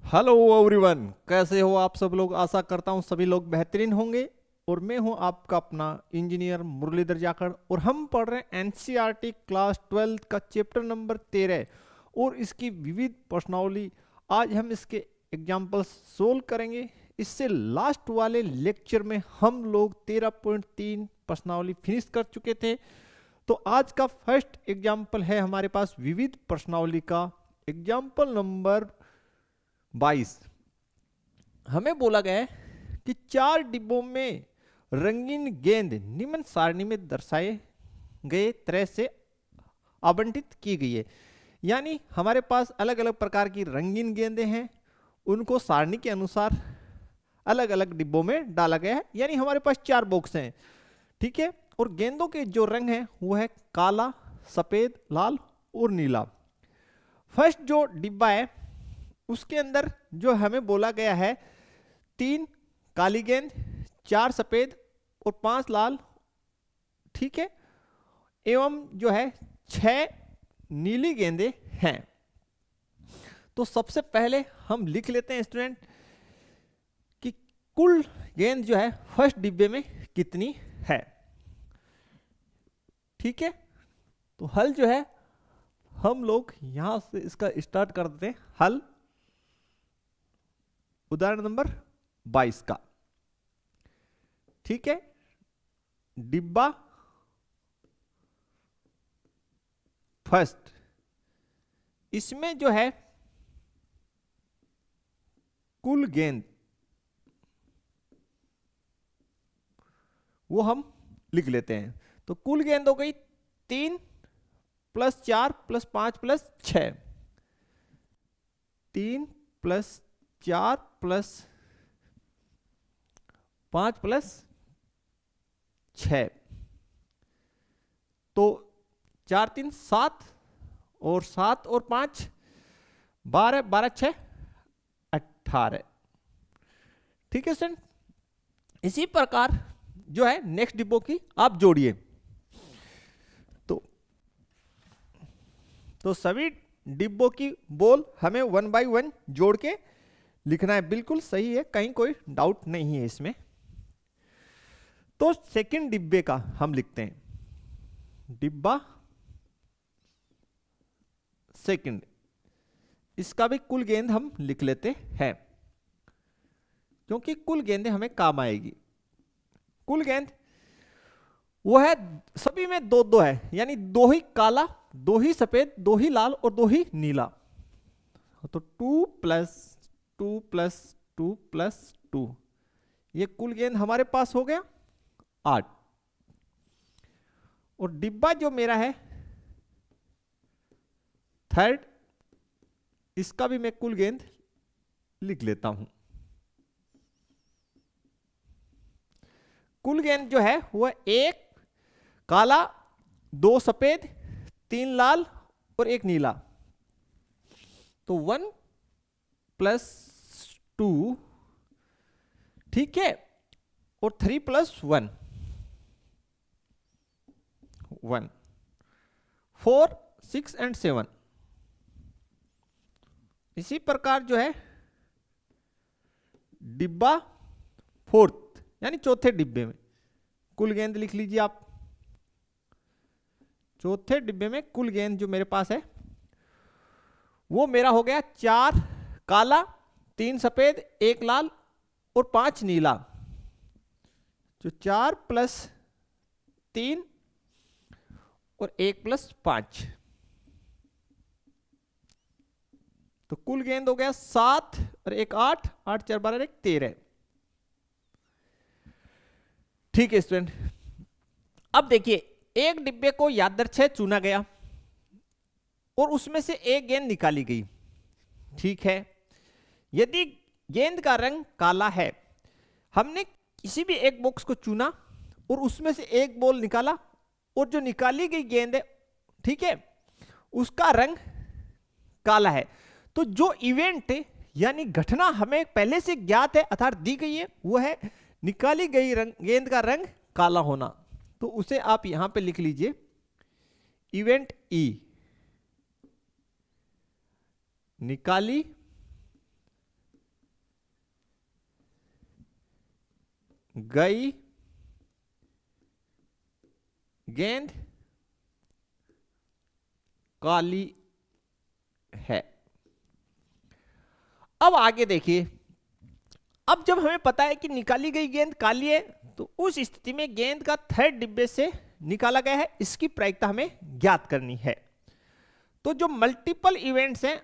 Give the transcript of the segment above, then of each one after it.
Hello everyone, कैसे हो आप सब लोग। आशा करता हूँ सभी लोग बेहतरीन होंगे। और मैं हूँ आपका अपना इंजीनियर मुरलीधर जाखड़ और हम पढ़ रहे हैं एनसीईआरटी क्लास 12 का चैप्टर नंबर 13 और इसकी विविध प्रश्नावली। आज हम इसके एग्जाम्पल्स सोल्व करेंगे। इससे लास्ट वाले लेक्चर में हम लोग 13.3 प्रश्नावली फिनिश कर चुके थे। तो आज का फर्स्ट एग्जाम्पल है हमारे पास विविध प्रश्नावली का एग्जाम्पल नंबर 22। हमें बोला गया है कि 4 डिब्बों में रंगीन गेंद निम्न सारणी में दर्शाए गए तरह से आवंटित की गई है। यानी हमारे पास अलग अलग प्रकार की रंगीन गेंदें हैं, उनको सारणी के अनुसार अलग अलग डिब्बों में डाला गया है। यानी हमारे पास 4 बॉक्स हैं, ठीक है। और गेंदों के जो रंग है वो है काला, सफेद, लाल और नीला। फर्स्ट जो डिब्बा है उसके अंदर जो हमें बोला गया है 3 काली गेंद, 4 सफेद और 5 लाल, ठीक है। एवं जो है 6 नीली गेंदें हैं। तो सबसे पहले हम लिख लेते हैं स्टूडेंट कि कुल गेंद जो है फर्स्ट डिब्बे में कितनी है, ठीक है। तो हल जो है हम लोग यहां से इसका स्टार्ट कर देते हैं। हल उदाहरण नंबर 22 का, ठीक है। डिब्बा फर्स्ट, इसमें जो है कुल गेंद वो हम लिख लेते हैं। तो कुल गेंद हो गई 3 + 4 + 5 + 6। 3 + 4 + 5 + 6। तो 4 3 7 और 7 और 5 12, 12 6 18, ठीक है स्टूडेंट। इसी प्रकार जो है नेक्स्ट डिब्बों की आप जोड़िए। तो सभी डिब्बों की बॉल हमें 1 बाय 1 जोड़ के लिखना है। बिल्कुल सही है, कहीं कोई डाउट नहीं है इसमें। तो सेकंड डिब्बे का हम लिखते हैं डिब्बा सेकंड, इसका भी कुल गेंद हम लिख लेते हैं क्योंकि कुल गेंदें हमें काम आएगी। कुल गेंद वो है सभी में 2 2 है, यानी 2 ही काला, 2 ही सफेद, 2 ही लाल और 2 ही नीला। तो 2 + 2 + 2 + 2, ये कुल गेंद हमारे पास हो गया 8। और डिब्बा जो मेरा है थर्ड, इसका भी मैं कुल गेंद लिख लेता हूं। कुल गेंद जो है वह 1 काला, 2 सफेद, 3 लाल और 1 नीला। तो 1 + 2, ठीक है। और 3 + 1 1 4 6 और 7। इसी प्रकार जो है डिब्बा फोर्थ यानी चौथे डिब्बे में कुल गेंद लिख लीजिए आप। चौथे डिब्बे में कुल गेंद जो मेरे पास है वो मेरा हो गया 4 काला, 3 सफेद, 1 लाल और 5 नीला। जो 4 + 3 और 1 + 5, तो कुल गेंद हो गया 7 और 1 8, 8 4 12 1 13, ठीक है स्टूडेंट। अब देखिए एक डिब्बे को यादृच्छिक चुना गया और उसमें से एक गेंद निकाली गई, ठीक है। यदि गेंद का रंग काला है, हमने किसी भी एक बॉक्स को चुना और उसमें से एक बॉल निकाला और जो निकाली गई गेंद है, ठीक है, उसका रंग काला है। तो जो इवेंट यानी घटना हमें पहले से ज्ञात है अर्थात दी गई है वो है निकाली गई गेंद का रंग काला होना। तो उसे आप यहां पे लिख लीजिए इवेंट ई, निकाली गई गेंद काली है। अब आगे देखिए, अब जब हमें पता है कि निकाली गई गेंद काली है, तो उस स्थिति में गेंद का थर्ड डिब्बे से निकाला गया है, इसकी प्रायिकता हमें ज्ञात करनी है। तो जो मल्टीपल इवेंट्स हैं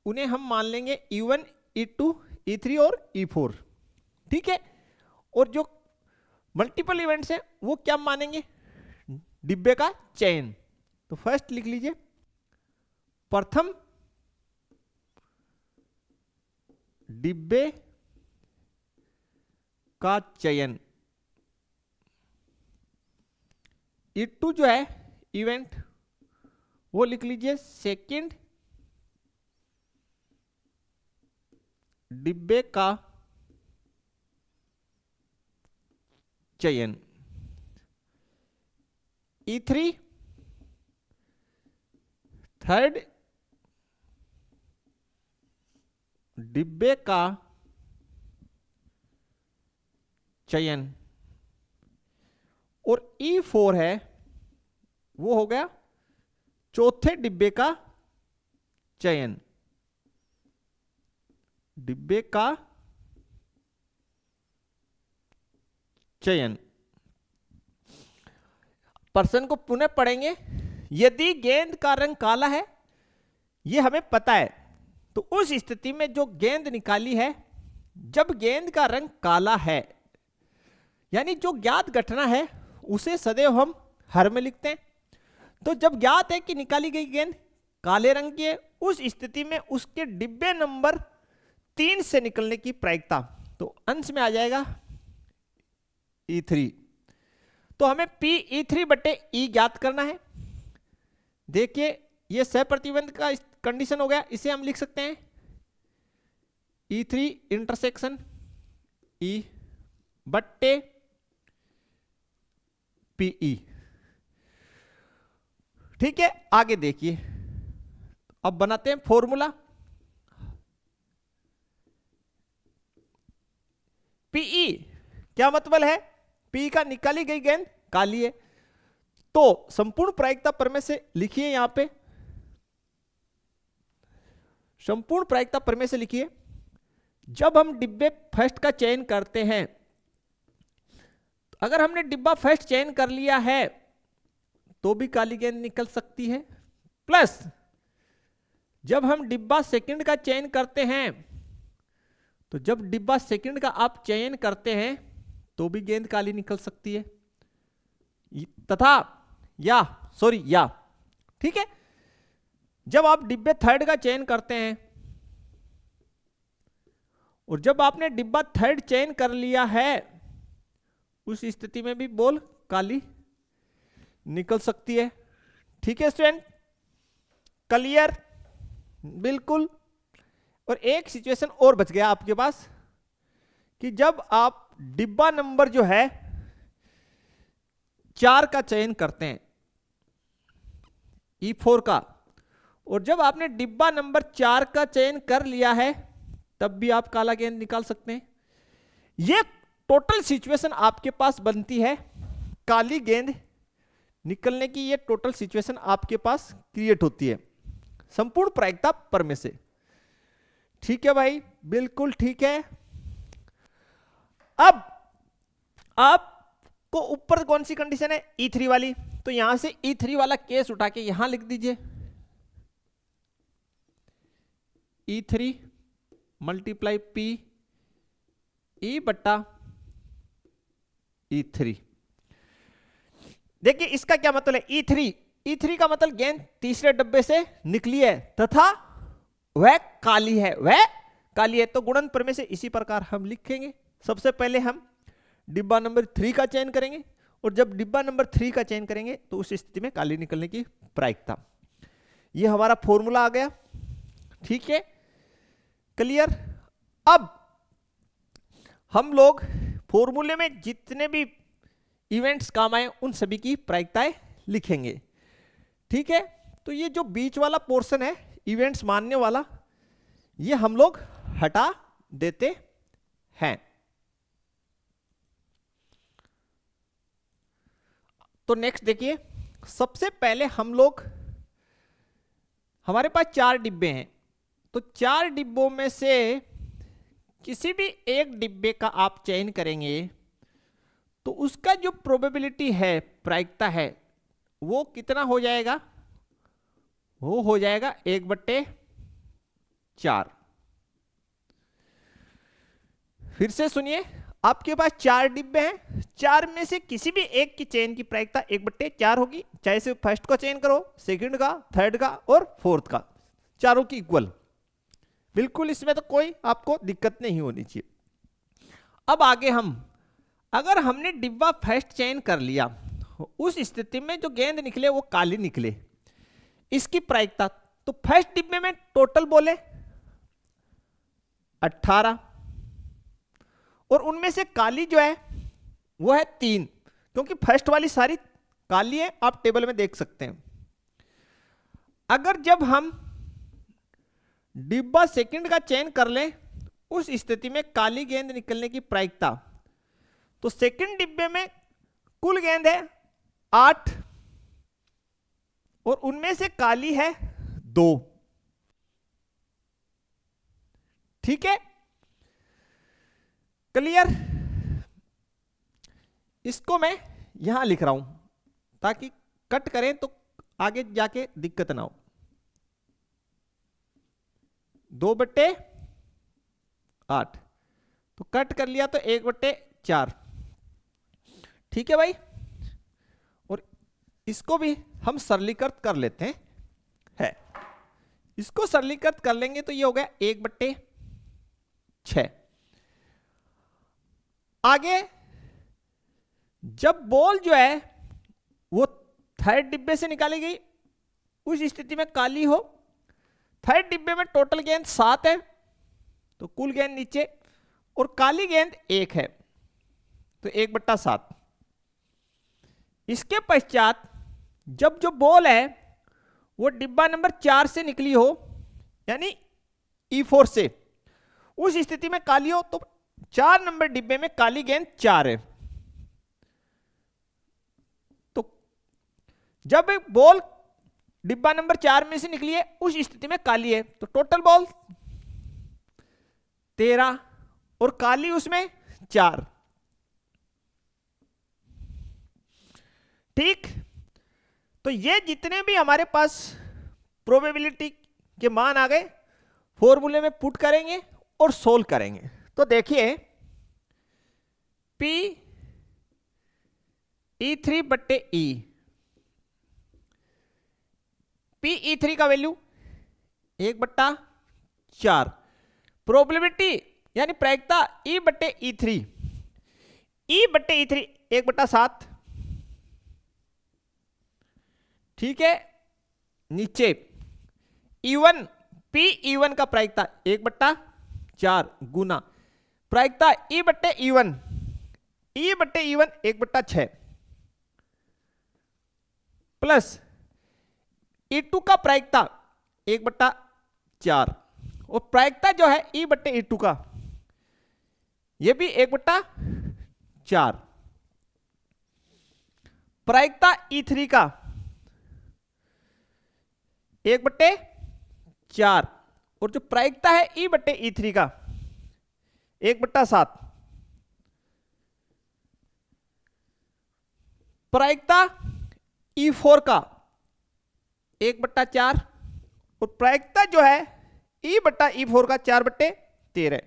उन्हें हम मान लेंगे E1, E2, E3 और E4, ठीक है। और जो मल्टीपल इवेंट्स हैं वो क्या मानेंगे, डिब्बे का चयन। तो फर्स्ट लिख लीजिए, प्रथम डिब्बे का चयन। E2 जो है इवेंट, वो लिख लीजिए सेकंड डिब्बे का चयन। E3 थर्ड डिब्बे का चयन। और E4 है, वो हो गया चौथे डिब्बे का चयन। डिब्बे का चयन। प्रश्न को पुनः पढ़ेंगे। यदि गेंद का रंग काला है, ये हमें पता है, तो उस स्थिति में जो गेंद निकाली है, जब गेंद का रंग काला है, यानी जो ज्ञात घटना है उसे सदैव हम हर में लिखते हैं। तो जब ज्ञात है कि निकाली गई गेंद काले रंग की है, उस स्थिति में उसके डिब्बे नंबर 3 से निकलने की प्रायिकता, तो अंश में आ जाएगा E3। तो हमें PE3 बटे E ज्ञात करना है। देखिए ये सहप्रतिबंध का कंडीशन हो गया, इसे हम लिख सकते हैं E3 इंटरसेक्शन E बट्टे PE, ठीक है। आगे देखिए, अब बनाते हैं फॉर्मूला। PE क्या मतलब है, P का निकाली गई गेंद काली है। तो संपूर्ण प्रायिकता प्रमेय से लिखिए, यहां पे संपूर्ण प्रायिकता प्रमेय से लिखिए, जब हम डिब्बे फर्स्ट का चयन करते हैं, अगर हमने डिब्बा फर्स्ट चयन कर लिया है तो भी काली गेंद निकल सकती है, प्लस जब हम डिब्बा सेकंड का चयन करते हैं, तो जब डिब्बा सेकंड का आप चयन करते हैं तो भी गेंद काली निकल सकती है, तथा या ठीक है, जब आप डिब्बे थर्ड का चयन करते हैं और जब आपने डिब्बा थर्ड चयन कर लिया है, उस स्थिति में भी बॉल काली निकल सकती है। ठीक है स्टूडेंट, क्लियर, बिल्कुल। और एक सिचुएशन और बच गया आपके पास कि जब आप डिब्बा नंबर जो है 4 का चयन करते हैं, E4 का, और जब आपने डिब्बा नंबर 4 का चयन कर लिया है तब भी आप काला गेंद निकाल सकते हैं। ये टोटल सिचुएशन आपके पास बनती है, काली गेंद निकलने की ये टोटल सिचुएशन आपके पास क्रिएट होती है संपूर्ण प्रायिकता प्रमेय से। ठीक है भाई, बिल्कुल ठीक है। अब आपको ऊपर कौन सी कंडीशन है, E3 वाली, तो यहां से E3 वाला केस उठा के यहां लिख दीजिए, E3 मल्टीप्लाई P E बट्टा E3। देखिए इसका क्या मतलब है, E3 का मतलब गेंद तीसरे डब्बे से निकली है तथा वह काली है, तो गुणन प्रमेय से इसी प्रकार हम लिखेंगे। सबसे पहले हम डिब्बा नंबर 3 का चयन करेंगे, और जब डिब्बा नंबर 3 का चयन करेंगे तो उस स्थिति में काली निकलने की प्रायिकता। ये हमारा फॉर्मूला आ गया, ठीक है, क्लियर। अब हम लोग फॉर्मूले में जितने भी इवेंट्स काम आए उन सभी की प्रायिकताएं लिखेंगे, ठीक है। तो ये जो बीच वाला पोर्शन है इवेंट्स मानने वाला, ये हम लोग हटा देते हैं। तो नेक्स्ट देखिए, सबसे पहले हम लोग, हमारे पास 4 डिब्बे हैं, तो 4 डिब्बों में से किसी भी एक डिब्बे का आप चयन करेंगे तो उसका जो प्रोबेबिलिटी है, प्रायिकता है, वो कितना हो जाएगा? वो हो जाएगा 1/4। फिर से सुनिए, आपके पास 4 डिब्बे हैं, 4 में से किसी भी एक की चयन की प्रायिकता 1/4 होगी, चाहे से फर्स्ट को चयन करो, सेकंड का, थर्ड का और फोर्थ का, चारों की इक्वल। बिल्कुल इसमें तो कोई आपको दिक्कत नहीं होनी चाहिए। अब आगे हम, अगर हमने डिब्बा फर्स्ट चयन कर लिया, उस स्थिति में जो गेंद निकले वो काली निकले, इसकी प्रायिकता, तो फर्स्ट डिब्बे में टोटल बोले 18 और उनमें से काली जो है वो है 3, क्योंकि फर्स्ट वाली सारी काली है, आप टेबल में देख सकते हैं। अगर जब हम डिब्बा सेकंड का चयन कर लें, उस स्थिति में काली गेंद निकलने की प्रायिकता, तो सेकंड डिब्बे में कुल गेंद है 8 और उनमें से काली है 2। ठीक है, क्लियर? इसको मैं यहां लिख रहा हूं ताकि कट करें तो आगे जाके दिक्कत ना हो। 2/8 तो कट कर लिया तो 1/4। ठीक है भाई, और इसको भी हम सरलीकृत कर लेते हैं। इसको सरलीकृत कर लेंगे तो ये हो गया 1/6। आगे जब बॉल जो है वो थर्ड डिब्बे से निकाली गई, उस स्थिति में काली हो, थर्ड डिब्बे में टोटल गेंद 7 है, तो कुल गेंद नीचे, और काली गेंद 1 है, तो 1/7। इसके पश्चात जब जो बॉल है वो डिब्बा नंबर 4 से निकली हो, यानी E4 से, उस स्थिति में काली हो, तो 4 नंबर डिब्बे में काली गेंद 4 है। तो जब एक बॉल डिब्बा नंबर 4 में से निकली है, उस स्थिति में काली है, तो टोटल बॉल 13 और काली उसमें 4। ठीक, तो ये जितने भी हमारे पास प्रोबेबिलिटी के मान आ गए, फॉर्मूले में पुट करेंगे और सोल्व करेंगे। तो देखिए, P E3/E, P E3 का वैल्यू 1/4, प्रोबेबिलिटी यानी प्रायिकता E/E3, E/E3 1/7। ठीक है, नीचे E1, P E1 का प्रायिकता 1/4 गुना प्रायिकता E/E1, E/E1 1/6 प्लस E2 का प्रायिकता 1/4, और प्रायिकता जो है E/E2 का, ये भी 1/4, प्रायिकता E3 का 1/4, और जो प्रायिकता है E/E3 का 1/7, प्रायिकता E4 का 1/4, और प्रायिकता जो है E/E4 का 4/13,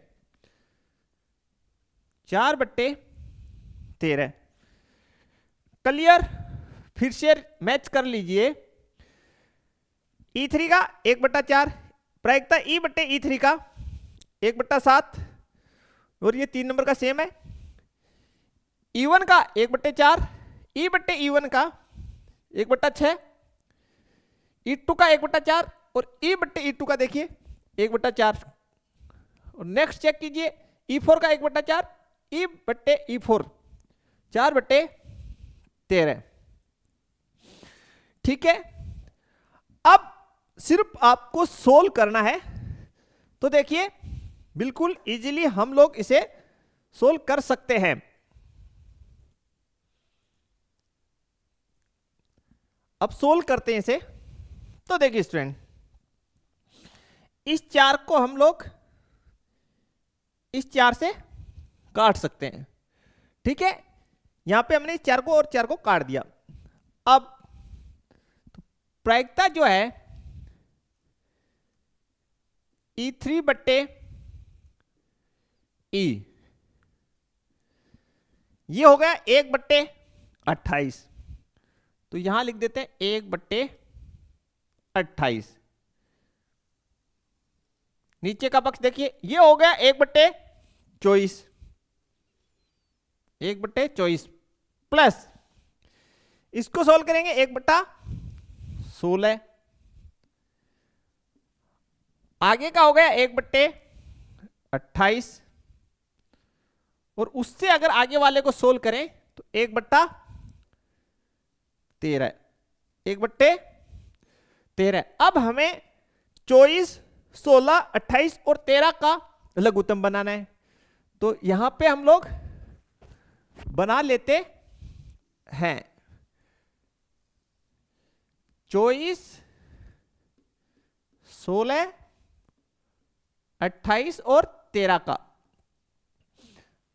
4/13। क्लियर? फिर से मैच कर लीजिए, E3 का 1/4, प्रायिकता E/E3 का 1/7, और ये 3 नंबर का सेम है। E1 का 1/4, E/E1 का 1/6, E2 का 1/4 और E/E2 का देखिए 1/4। और नेक्स्ट चेक कीजिए, E4 का 1/4, E/E4 4/13। ठीक है, अब सिर्फ आपको सोल्व करना है। तो देखिए, बिल्कुल इजीली हम लोग इसे सोल्व कर सकते हैं। अब सोल्व करते हैं इसे। तो देखिए स्टूडेंट, इस 4 को हम लोग इस 4 से काट सकते हैं, ठीक है। यहां पे हमने इस 4 को और 4 को काट दिया। अब तो प्रायिकता जो है E3 बट्टे E, ये हो गया 1 बट्टे 28। तो यहां लिख देते हैं 1 बट्टे 28। नीचे का पक्ष देखिए, ये हो गया 1 बट्टे 24, 1 बट्टे 24 प्लस इसको सोल्व करेंगे 1 बट्टा 16। आगे का हो गया 1 बट्टे 28 और उससे अगर आगे वाले को सोल्व करें तो 1 बट्टा 13, 1 बट्टे 13। अब हमें 24, 16, 28 और 13 का लघुत्तम बनाना है। तो यहां पे हम लोग बना लेते हैं 24, 16, 28 और 13 का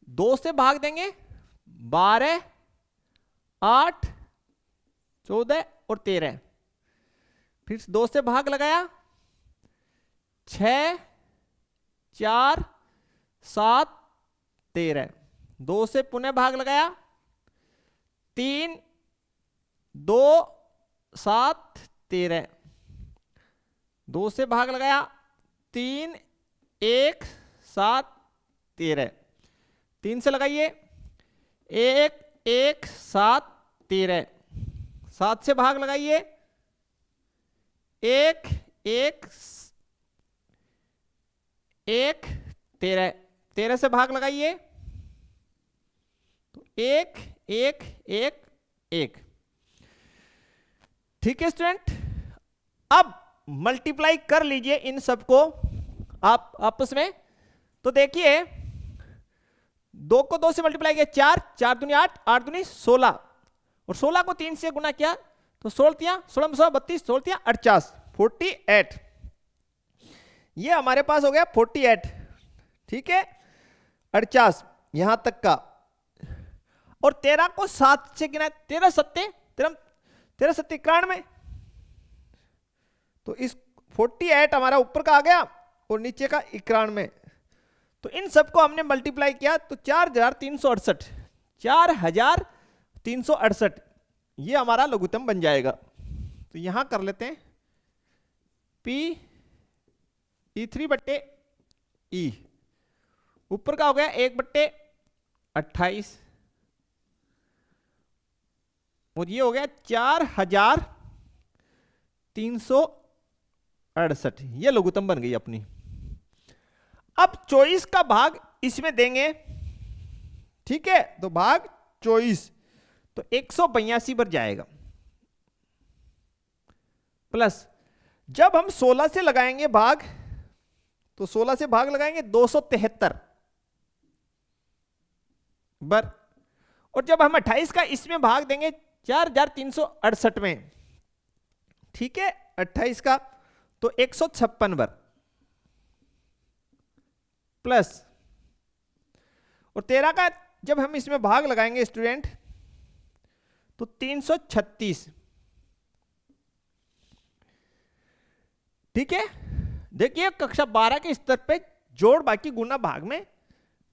2 से भाग देंगे, 12, 8, 14 और 13। फिर 2 से भाग लगाया, 6, 4, 7, 13। 2 से पुनः भाग लगाया, 3, 2, 7, 13। 2 से भाग लगाया, 3, 1, 7, 13। 3 से लगाइए, 1, 1, 7, 13। 7 से भाग लगाइए, 1, 1, 1, 13। 13 से भाग लगाइए तो 1, 1, 1, 1। ठीक है स्टूडेंट, अब मल्टीप्लाई कर लीजिए इन सबको आप आपस में। तो देखिए 2 को 2 से मल्टीप्लाई किया, 4, 4 दूनी 8, 8 दूनी 16 और 16 को 3 से गुना किया तो 16 16 16 32, 16 48, 48। ये हमारे पास हो गया 48, ठीक है। 48 यहां तक का, और 13 को 7 से गिना, 13 सत्ते 13 सत्ते 91। तो इस 48 हमारा ऊपर का आ गया और नीचे का 91। तो इन सबको हमने मल्टीप्लाई किया तो 4368, 4368 ये हमारा लघुत्तम बन जाएगा। तो यहां कर लेते हैं P E3 बट्टे E, ऊपर का हो गया 1 बट्टे 28 और ये हो गया 4368। ये लघुत्तम बन गई अपनी। अब 24 का भाग इसमें देंगे, ठीक है। तो भाग 24 तो 182 पर जाएगा, प्लस जब हम 16 से लगाएंगे भाग तो 16 से भाग लगाएंगे 273 बर, और जब हम 28 का इसमें भाग देंगे 4368 में, ठीक है, 28 का तो 156 बर, प्लस और 13 का जब हम इसमें भाग लगाएंगे स्टूडेंट तो 336, ठीक है। देखिए कक्षा 12 के स्तर पे जोड़ बाकी गुना भाग में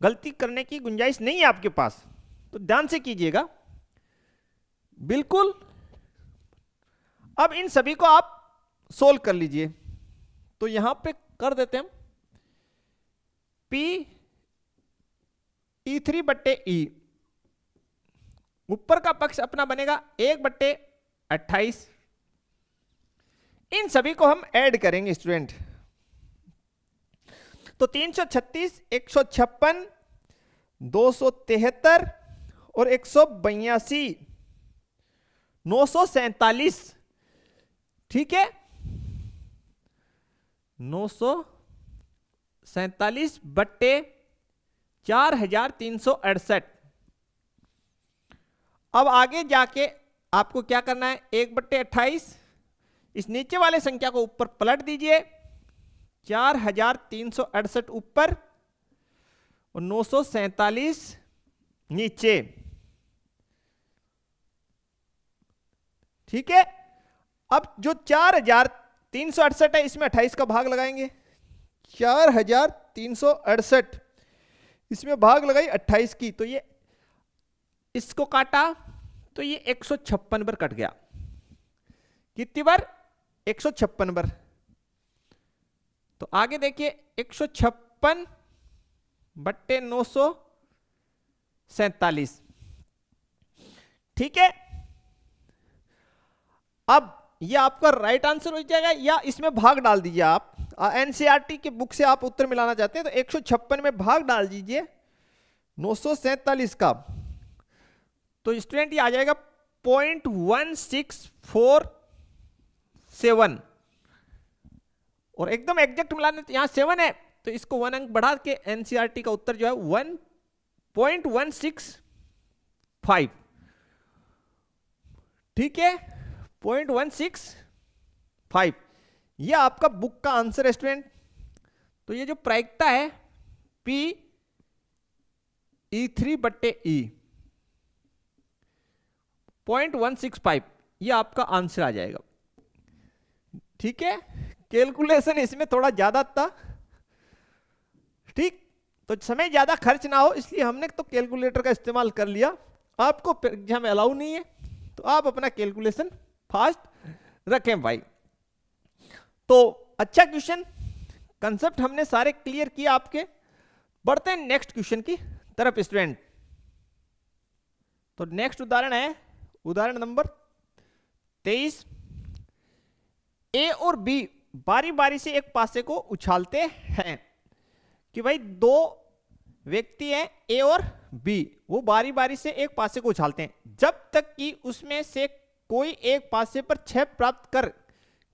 गलती करने की गुंजाइश नहीं है आपके पास, तो ध्यान से कीजिएगा बिल्कुल। अब इन सभी को आप सोल्व कर लीजिए। तो यहां पे कर देते हैं P E3 बट्टे E, ऊपर का पक्ष अपना बनेगा 1 बट्टे 28। इन सभी को हम ऐड करेंगे स्टूडेंट, तो 336, 156, 273 और 182, 947, ठीक है, 947 बट्टे 4368। अब आगे जाके आपको क्या करना है, 1/28, इस नीचे वाले संख्या को ऊपर पलट दीजिए, 4368 ऊपर और 947 नीचे। ठीक है, अब जो 4368 है इसमें 28 का भाग लगाएंगे, 4368 इसमें भाग लगाई 28 की, तो ये इसको काटा तो ये 156 बार कट गया। कितनी बार? 156 बार। तो आगे देखिए 156/947। ठीक है, अब ये आपका राइट आंसर हो जाएगा, या इसमें भाग डाल दीजिए आप। एनसीईआरटी के बुक से आप उत्तर मिलाना चाहते हैं तो 156 में भाग डाल दीजिए 947 का, तो स्टूडेंट ये आ जाएगा 0.1647। और एकदम एग्जैक्ट मिलाने तो यहां 7 है, तो इसको 1 अंक बढ़ा के एनसीईआरटी का उत्तर जो है 1.165। ठीक है, 0.165 ये आपका बुक का आंसर है स्टूडेंट। तो ये जो प्रायिकता है Pe3/E 0.165 ये आपका आंसर आ जाएगा। ठीक है, कैलकुलेशन इसमें थोड़ा ज्यादा था। ठीक, तो समय ज्यादा खर्च ना हो इसलिए हमने तो कैलकुलेटर का इस्तेमाल कर लिया। आपको एग्जाम में अलाउ नहीं है तो आप अपना कैलकुलेशन फास्ट रखें भाई। तो अच्छा क्वेश्चन, कंसेप्ट हमने सारे क्लियर किए आपके। बढ़ते हैं नेक्स्ट क्वेश्चन की तरफ स्टूडेंट। तो नेक्स्ट उदाहरण है उदाहरण नंबर 23। ए और बी बारी बारी से एक पासे को उछालते हैं। कि भाई दो व्यक्ति हैं ए और बी, वो बारी बारी से एक पासे को उछालते हैं जब तक कि उसमें से कोई एक पासे पर 6 प्राप्त कर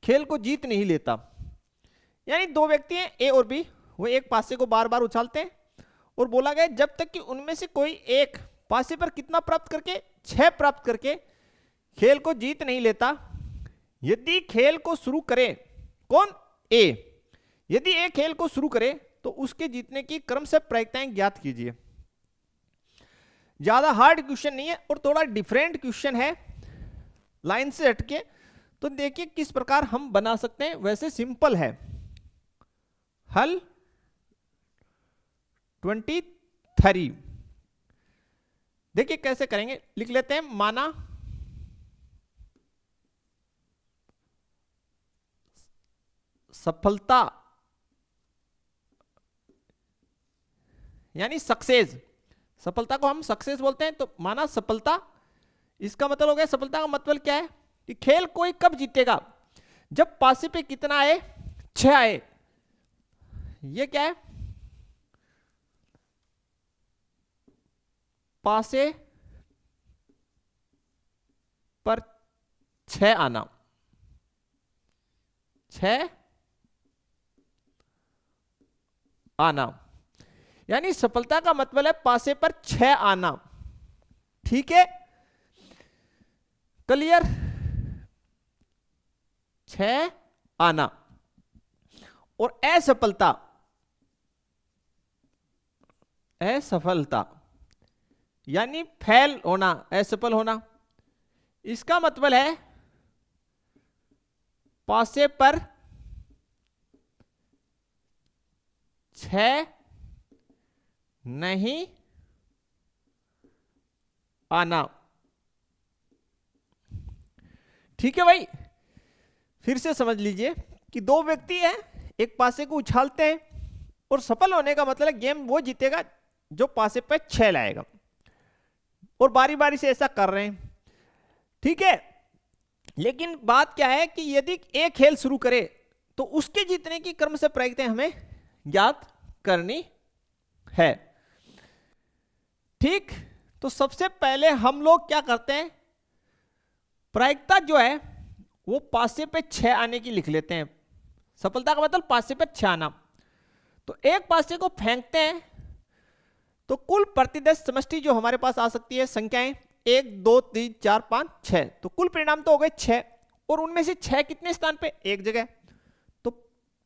खेल को जीत नहीं लेता। यानी दो व्यक्ति हैं ए और बी, वो एक पासे को बार बार उछालते हैं और बोला गया जब तक कि उनमें से कोई एक पासे पर कितना प्राप्त करके 6 प्राप्त करके खेल को जीत नहीं लेता। यदि खेल को शुरू करे कौन? ए। यदि ए खेल को शुरू करे तो उसके जीतने की क्रम से प्रायिकताएं ज्ञात कीजिए। ज्यादा हार्ड क्वेश्चन नहीं है और थोड़ा डिफरेंट क्वेश्चन है लाइन से हटके। तो देखिए किस प्रकार हम बना सकते हैं। वैसे सिंपल है हल 23। देखिए कैसे करेंगे, लिख लेते हैं। माना सफलता यानी सक्सेस, सफलता को हम सक्सेस बोलते हैं। तो माना सफलता, इसका मतलब हो गया, सफलता का मतलब क्या है कि खेल कोई कब जीतेगा? जब पासे पे कितना आए? 6 आए। ये क्या है? पासे पर 6 आना, 6 आना, यानी सफलता का मतलब है पासे पर 6 आना। ठीक है, क्लियर? 6 आना। और असफलता, असफलता यानी फेल होना, असफल होना। इसका मतलब है पासे पर 6 नहीं आना। ठीक है भाई, फिर से समझ लीजिए कि दो व्यक्ति हैं, एक पासे को उछालते हैं और सफल होने का मतलब है गेम वो जीतेगा जो पासे पे 6 लाएगा, और बारी बारी से ऐसा कर रहे हैं। ठीक है, लेकिन बात क्या है कि यदि एक खेल शुरू करे तो उसके जीतने की क्रम से प्रायिकताएं हमें ज्ञात करनी है। ठीक, तो सबसे पहले हम लोग क्या करते हैं, प्रायिकता जो है वो पासे पे 6 आने की लिख लेते हैं। सफलता का मतलब पासे पे 6 आना। तो एक पासे को फेंकते हैं तो कुल प्रतिदश समष्टि जो हमारे पास आ सकती है संख्याएं 1 2 3 4 5 6, तो कुल परिणाम तो हो गए 6, और उनमें से 6 कितने स्थान पे, एक जगह, तो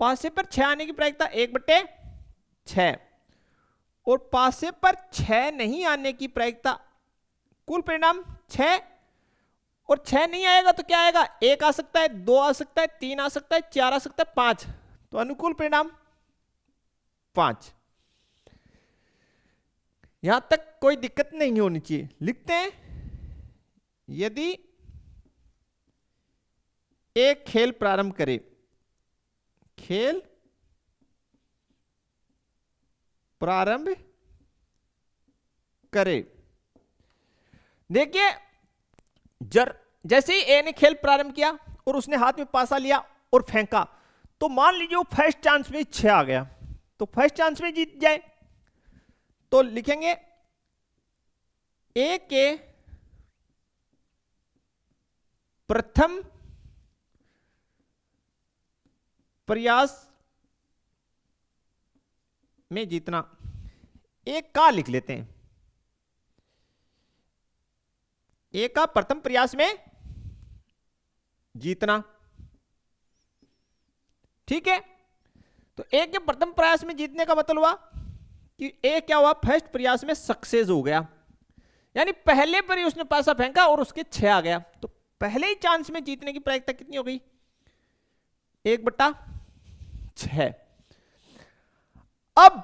पासे पर 6 आने की प्रायिकता 1/6, और पासे पर 6 नहीं आने की प्रायिकता, कुल परिणाम 6, और 6 नहीं आएगा तो क्या आएगा, 1 आ सकता है, 2 आ सकता है, 3 आ सकता है, 4 आ सकता है, 5, तो अनुकूल परिणाम 5। यहां तक कोई दिक्कत नहीं होनी चाहिए। लिखते हैं, यदि एक खेल प्रारंभ करे, खेल प्रारंभ करे, देखिए जैसे ही ए ने खेल प्रारंभ किया और उसने हाथ में पासा लिया और फेंका, तो मान लीजिए वो फर्स्ट चांस में 6 आ गया, तो फर्स्ट चांस में जीत जाए, तो लिखेंगे ए के प्रथम प्रयास में जीतना, एक का लिख लेते हैं, ए का प्रथम प्रयास में जीतना, ठीक है। तो ए के प्रथम प्रयास में जीतने का मतलब हुआ कि ए क्या हुआ, फर्स्ट प्रयास में सक्सेस हो गया, यानी पहले पर ही उसने पासा फेंका और उसके 6 आ गया, तो पहले ही चांस में जीतने की प्रायिकता कितनी हो गई, 1/6। अब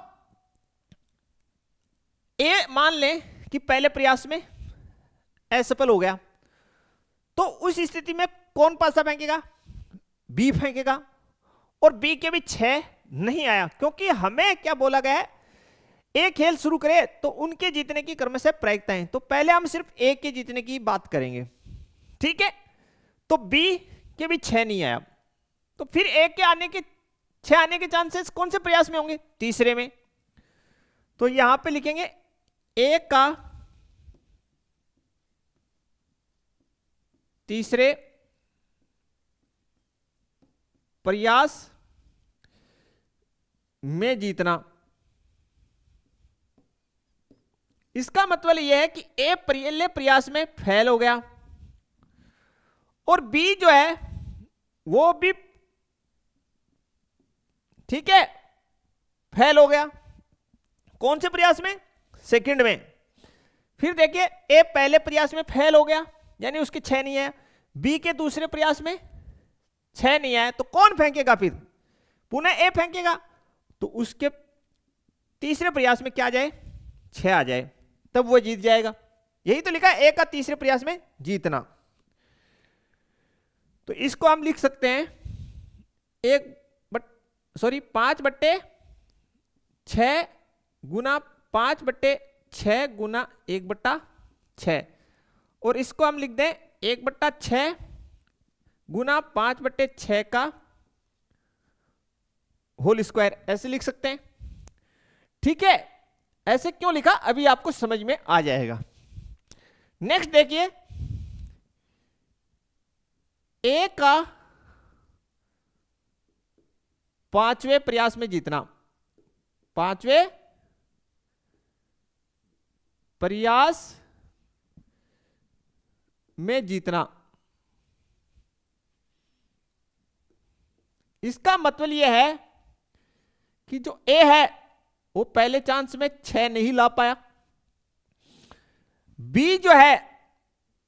ए मान लें कि पहले प्रयास में असफल हो गया, तो उस स्थिति में कौन पासा फेंकेगा, बी फेंकेगा, और बी के भी 6 नहीं आया, क्योंकि हमें क्या बोला गया है, एक खेल शुरू करे तो उनके जीतने की क्रमशः प्रायिकताएं, तो पहले हम सिर्फ ए के जीतने की बात करेंगे, ठीक है। तो बी के भी 6 नहीं आया, तो फिर ए के आने के 6 आने के चांसेस कौन से प्रयास में होंगे, तीसरे में, तो यहां पे लिखेंगे ए का तीसरे प्रयास में जीतना। इसका मतलब यह है कि ए पहले प्रयास में फेल हो गया और बी जो है वो भी ठीक है फेल हो गया, कौन से प्रयास में, सेकंड में। फिर देखिए ए पहले प्रयास में फेल हो गया यानी उसके 6 नहीं है, बी के दूसरे प्रयास में 6 नहीं आया, तो कौन फेंकेगा, फिर पुनः ए फेंकेगा, तो उसके तीसरे प्रयास में क्या आ जाए, 6 आ जाए, तब वो जीत जाएगा। यही तो लिखा है ए का तीसरे प्रयास में जीतना। तो इसको हम लिख सकते हैं 5/6 गुना 5/6 गुना 1/6, और इसको हम लिख दें 1/6 गुना 5/6 का होल स्क्वायर, ऐसे लिख सकते हैं, ठीक है। ऐसे क्यों लिखा अभी आपको समझ में आ जाएगा। नेक्स्ट देखिए, ए का 5वें प्रयास में जीतना, 5वें प्रयास में जीतना, इसका मतलब यह है कि जो ए है वो पहले चांस में 6 नहीं ला पाया, बी जो है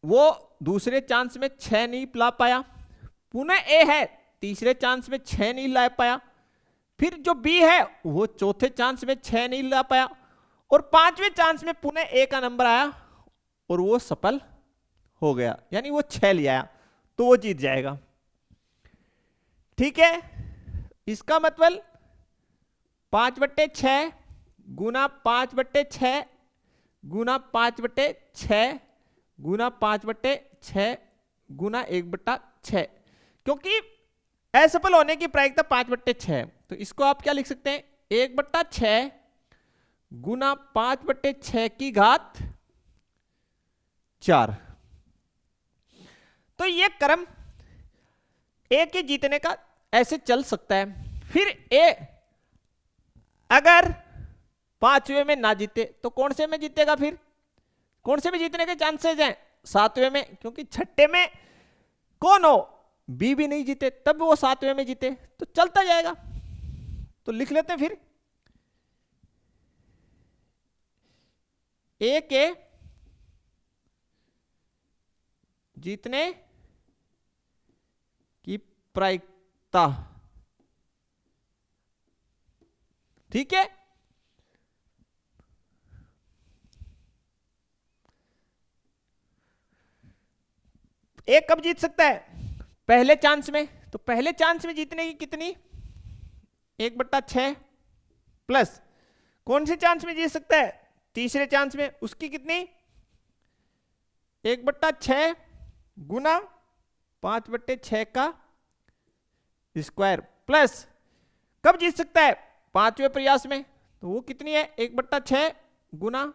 वो दूसरे चांस में 6 नहीं ला पाया, पुनः ए है तीसरे चांस में 6 नहीं ला पाया, फिर जो बी है वो चौथे चांस में 6 नहीं ला पाया, और 5वें चांस में पुनः ए का नंबर आया और वो सफल हो गया, यानी वो 6 ले आया, तो वो जीत जाएगा, ठीक है। इसका मतलब 5/6 गुना 5/6 गुना 5/6 गुना 5/6 गुना 1/6, क्योंकि असफल होने की प्रायिकता 5/6, तो इसको आप क्या लिख सकते हैं, 1/6 गुना 5/6 की घात 4। तो ये क्रम ए के जीतने का ऐसे चल सकता है। फिर ए अगर 5वें में ना जीते तो कौन से में जीतेगा, फिर कौन से भी जीतने के चांसेस हैं? सातवें में, क्योंकि छठे में कौन हो, बी भी नहीं जीते, तब वो सातवें में जीते, तो चलता जाएगा। तो लिख लेते हैं फिर, ए के जीतने की प्रायिकता, ठीक है। एक कब जीत सकता है? पहले चांस में। तो पहले चांस में जीतने की कितनी? 1/6 प्लस कौन से चांस में जीत सकता है? तीसरे चांस में, उसकी कितनी? 1/6 गुना 5/6 का स्क्वायर प्लस कब जीत सकता है? 5वें प्रयास में। तो वो कितनी है? 1/6 गुना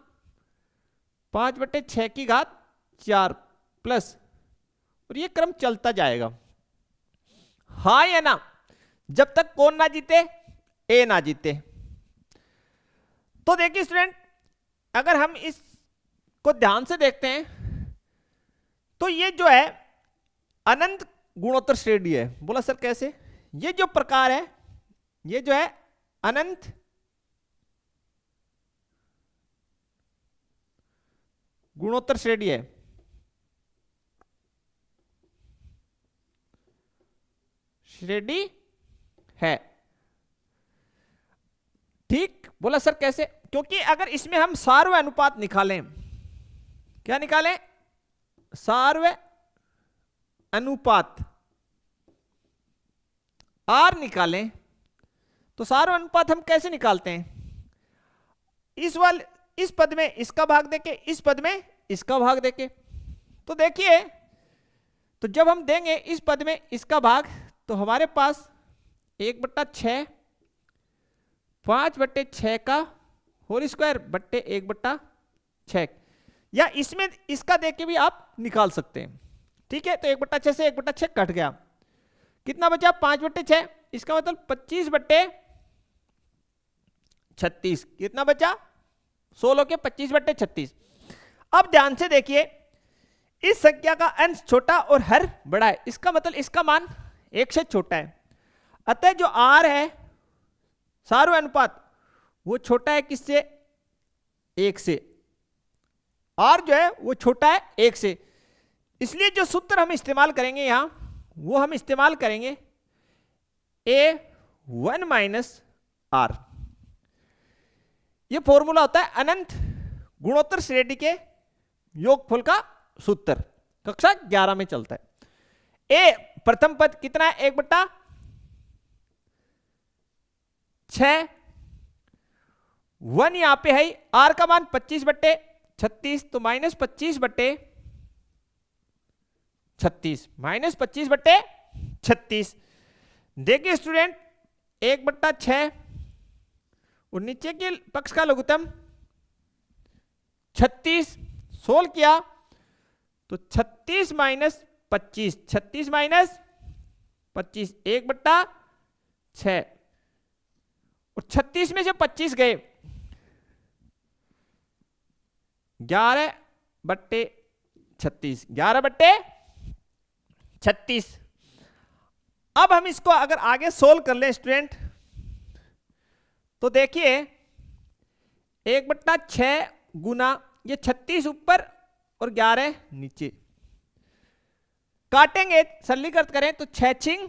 5/6 की घात 4 प्लस, और ये क्रम चलता जाएगा। हाँ या ना? जब तक कौन ना जीते? ए ना जीते। तो देखिए स्टूडेंट, अगर हम इसको ध्यान से देखते हैं तो ये जो है अनंत गुणोत्तर श्रेणी है। बोला सर कैसे? ये जो प्रकार है, ये जो है अनंत गुणोत्तर श्रेणी है। श्रेणी है, ठीक। बोला सर कैसे? क्योंकि अगर इसमें हम सार्व अनुपात निकालें, क्या निकालें? सार्व अनुपात आर निकालें, तो सार्व अनुपात हम कैसे निकालते हैं? इस पद में इसका भाग देके, इस पद में इसका भाग देके। तो देखिए, तो जब हम देंगे इस पद में इसका भाग, तो हमारे पास 1/6 5/6 का होल स्क्वायर बट्टे 1/6, या इसमें इसका देके भी आप निकाल सकते हैं, ठीक है। तो 1/6 से 1/6 कट गया, कितना बचा? 5/6। इसका मतलब 25/36। कितना बचा? 16 के 25/36। अब ध्यान से देखिए, इस संख्या का अंश छोटा और हर बड़ा है, इसका मतलब इसका मान 1 से छोटा है। अतः जो आर है सार्व अनुपात, वो छोटा है किससे? 1 से। आर जो है वो छोटा है 1 से। इसलिए जो सूत्र हम इस्तेमाल करेंगे यहां, वो हम इस्तेमाल करेंगे A1 माइनस आर। ये फॉर्मूला होता है अनंत गुणोत्तर श्रेणी के योगफल का सूत्र, कक्षा 11 में चलता है। ए प्रथम पद कितना है? 1/6। 1 यहां पे है, आर का मान 25/36, तो -25/36 -25/36। देखिए स्टूडेंट, 1/6 और नीचे के पक्ष का लघुत्तम 36, सोल्व किया तो 36 माइनस 25, 36 माइनस 25 1/6, और 36 में से 25 गए, 11/36, 11/36। अब हम इसको अगर आगे सोल्व कर लें स्टूडेंट, तो देखिए 1/6 गुना ये 36 ऊपर और 11 नीचे, काटेंगे सरलीकृत करें तो 6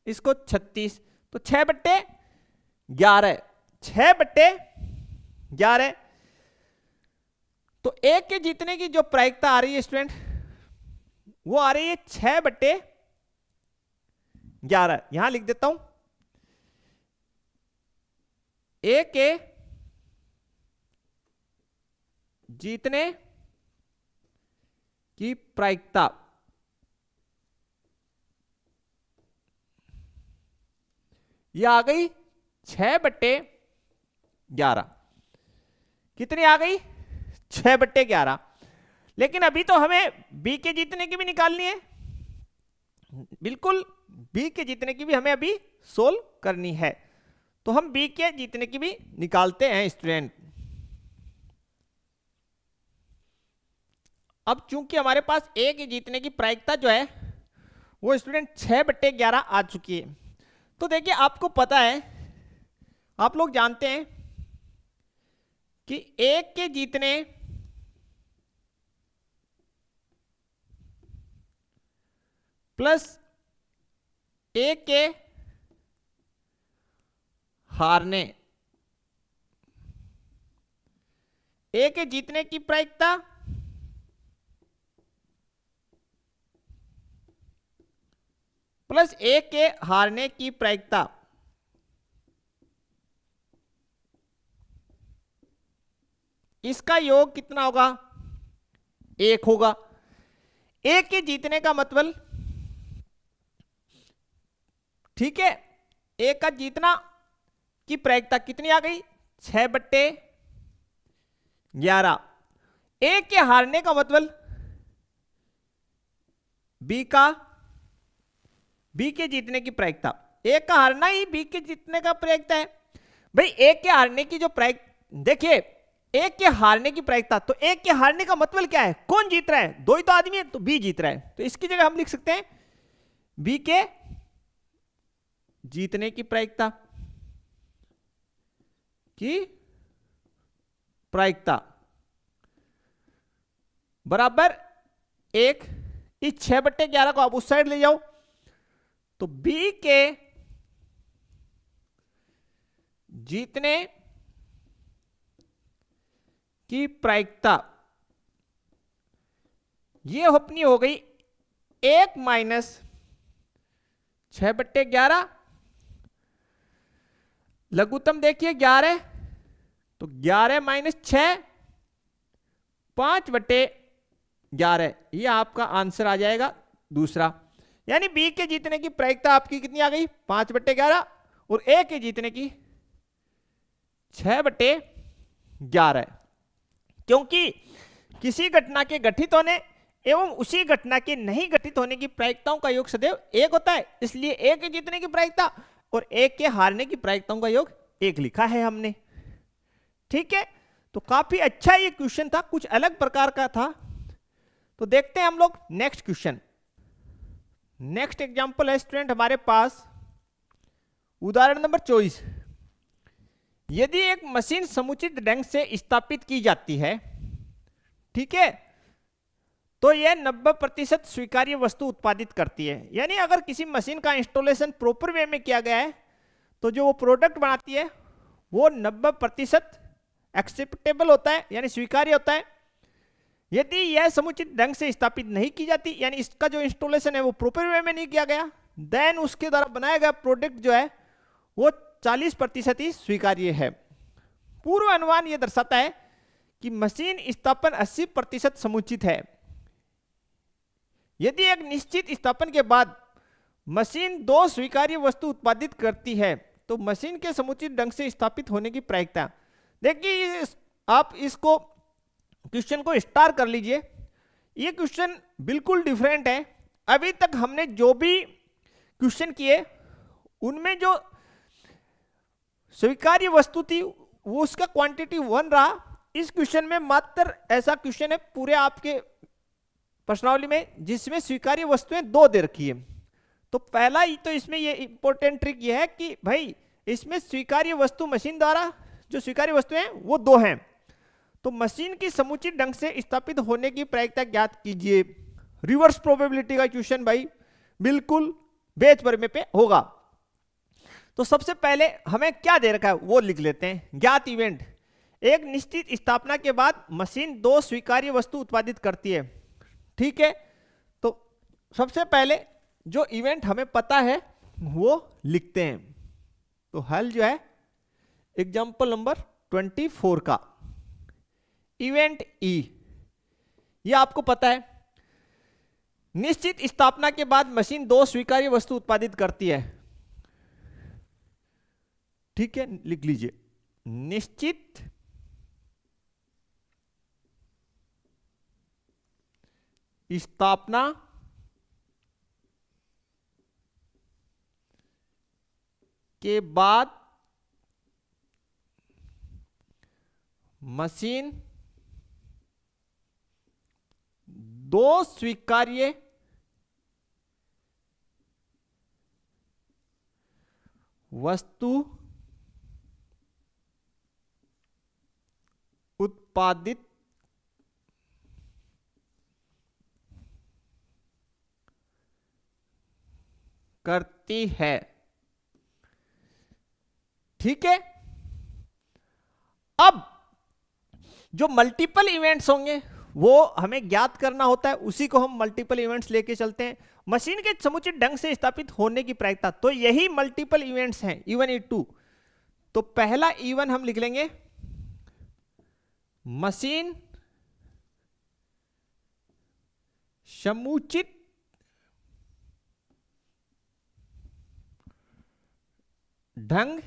इसको 36, तो 6/11, 6/11। तो एक के जीतने की जो प्रायिकता आ रही है स्टूडेंट, वो आ रही है 6/11। यहां लिख देता हूं, एक के जीतने की प्रायिकता ये आ गई 6/11। कितनी आ गई? 6/11। लेकिन अभी तो हमें बी के जीतने की भी निकालनी है, बिल्कुल बी के जीतने की भी हमें अभी सोल्व करनी है। तो हम बी के जीतने की भी निकालते हैं स्टूडेंट। अब चूंकि हमारे पास ए के जीतने की प्रायिकता जो है वो स्टूडेंट 6/11 आ चुकी है। तो देखिए आपको पता है, आप लोग जानते हैं कि एक के जीतने प्लस एक के हारने, एक के जीतने की प्रायिकता प्लस एक के हारने की प्रायिकता, इसका योग कितना होगा? 1 होगा। एक के जीतने का मतलब, ठीक है, एक का जीतना की प्रायिकता कितनी आ गई? 6/11। एक के हारने का मतलब बी के जीतने की प्रायिकता, एक का हारना ही बी के जीतने का प्रायिकता है। भाई एक के हारने की जो देखिए एक के हारने की प्रायिकता, तो एक के हारने का मतलब क्या है? कौन जीत रहा है? दो ही तो आदमी है, तो बी जीत रहा है। तो इसकी जगह हम लिख सकते हैं बी के जीतने की प्रायिकता बराबर 1। इस 6/11 को आप उस साइड ले जाओ, तो बी के जीतने की प्रायिकता ये अपनी हो गई 1 माइनस 6/11। लघुत्तम देखिए 11, तो 11 माइनस 6 5/11, ये आपका आंसर आ जाएगा दूसरा। यानी बी के जीतने की प्रायिकता आपकी कितनी आ गई? 5/11, और ए के जीतने की 6/11। क्योंकि किसी घटना के घटित होने एवं उसी घटना के नहीं घटित होने की प्रायिकताओं का योग सदैव 1 होता है, इसलिए ए के जीतने की प्रायिकता और एक के हारने की प्रायिकताओं का योग 1 लिखा है हमने। ठीक है, तो काफी अच्छा ये क्वेश्चन था, कुछ अलग प्रकार का था। तो देखते हैं हम लोग नेक्स्ट क्वेश्चन। नेक्स्ट एग्जांपल है स्टूडेंट हमारे पास उदाहरण नंबर 24। यदि एक मशीन समुचित ढंग से स्थापित की जाती है, ठीक है, तो यह 90% स्वीकार्य वस्तु उत्पादित करती है। यानी अगर किसी मशीन का इंस्टॉलेशन प्रॉपर वे में किया गया है, तो जो वो प्रोडक्ट बनाती है वो 90% एक्सेप्टेबल होता है, यानी स्वीकार्य होता है। यदि यह समुचित ढंग से स्थापित नहीं की जाती, यानी इसका जो इंस्टॉलेशन है वो प्रॉपर वे में नहीं किया गया, देन उसके द्वारा बनाया गया प्रोडक्ट जो है वो 40% ही स्वीकार्य है। पूर्व अनुमान यह दर्शाता है कि मशीन स्थापन 80% समुचित है। यदि एक निश्चित स्थापन के बाद मशीन 2 स्वीकार्य वस्तु उत्पादित करती है, तो मशीन के समुचित ढंग से स्थापित होने की प्रायिकता, देखिए आप इसको क्वेश्चन को स्टार कर लीजिए। ये क्वेश्चन बिल्कुल डिफरेंट है। अभी तक हमने जो भी क्वेश्चन किए उनमें जो स्वीकार्य वस्तु थी वो उसका क्वांटिटी 1 रहा। इस क्वेश्चन में मात्र ऐसा क्वेश्चन है पूरे आपके प्रश्नावली में जिसमें स्वीकार्य वस्तुएं 2 दे रखी है। तो पहला ही तो इसमें ये इंपॉर्टेंट ट्रिक ये है कि भाई इसमें स्वीकार्य वस्तु मशीन द्वारा जो स्वीकार्य वस्तुएं हैं वो 2 हैं। तो मशीन की समुचित ढंग से स्थापित होने की प्रायिकता ज्ञात कीजिए। रिवर्स प्रोबेबिलिटी का क्वेश्चन भाई बिल्कुल बेच पर में पे होगा। तो सबसे पहले हमें क्या दे रखा है वो लिख लेते हैं। ज्ञात इवेंट, एक निश्चित स्थापना के बाद मशीन 2 स्वीकार्य वस्तु उत्पादित करती है। ठीक है, तो सबसे पहले जो इवेंट हमें पता है वो लिखते हैं। तो हल जो है एग्जांपल नंबर 24 का इवेंट ई, ये आपको पता है निश्चित स्थापना के बाद मशीन 2 स्वीकार्य वस्तु उत्पादित करती है। ठीक है, लिख लीजिए निश्चित स्थापना के बाद मशीन दो स्वीकार्य वस्तु उत्पादित करती है। ठीक है, अब जो मल्टीपल इवेंट्स होंगे वो हमें ज्ञात करना होता है, उसी को हम मल्टीपल इवेंट्स लेके चलते हैं। मशीन के समुचित ढंग से स्थापित होने की प्रायिकता, तो यही मल्टीपल इवेंट्स हैं E1 E2। तो पहला E1 हम लिख लेंगे, मशीन समुचित ढंग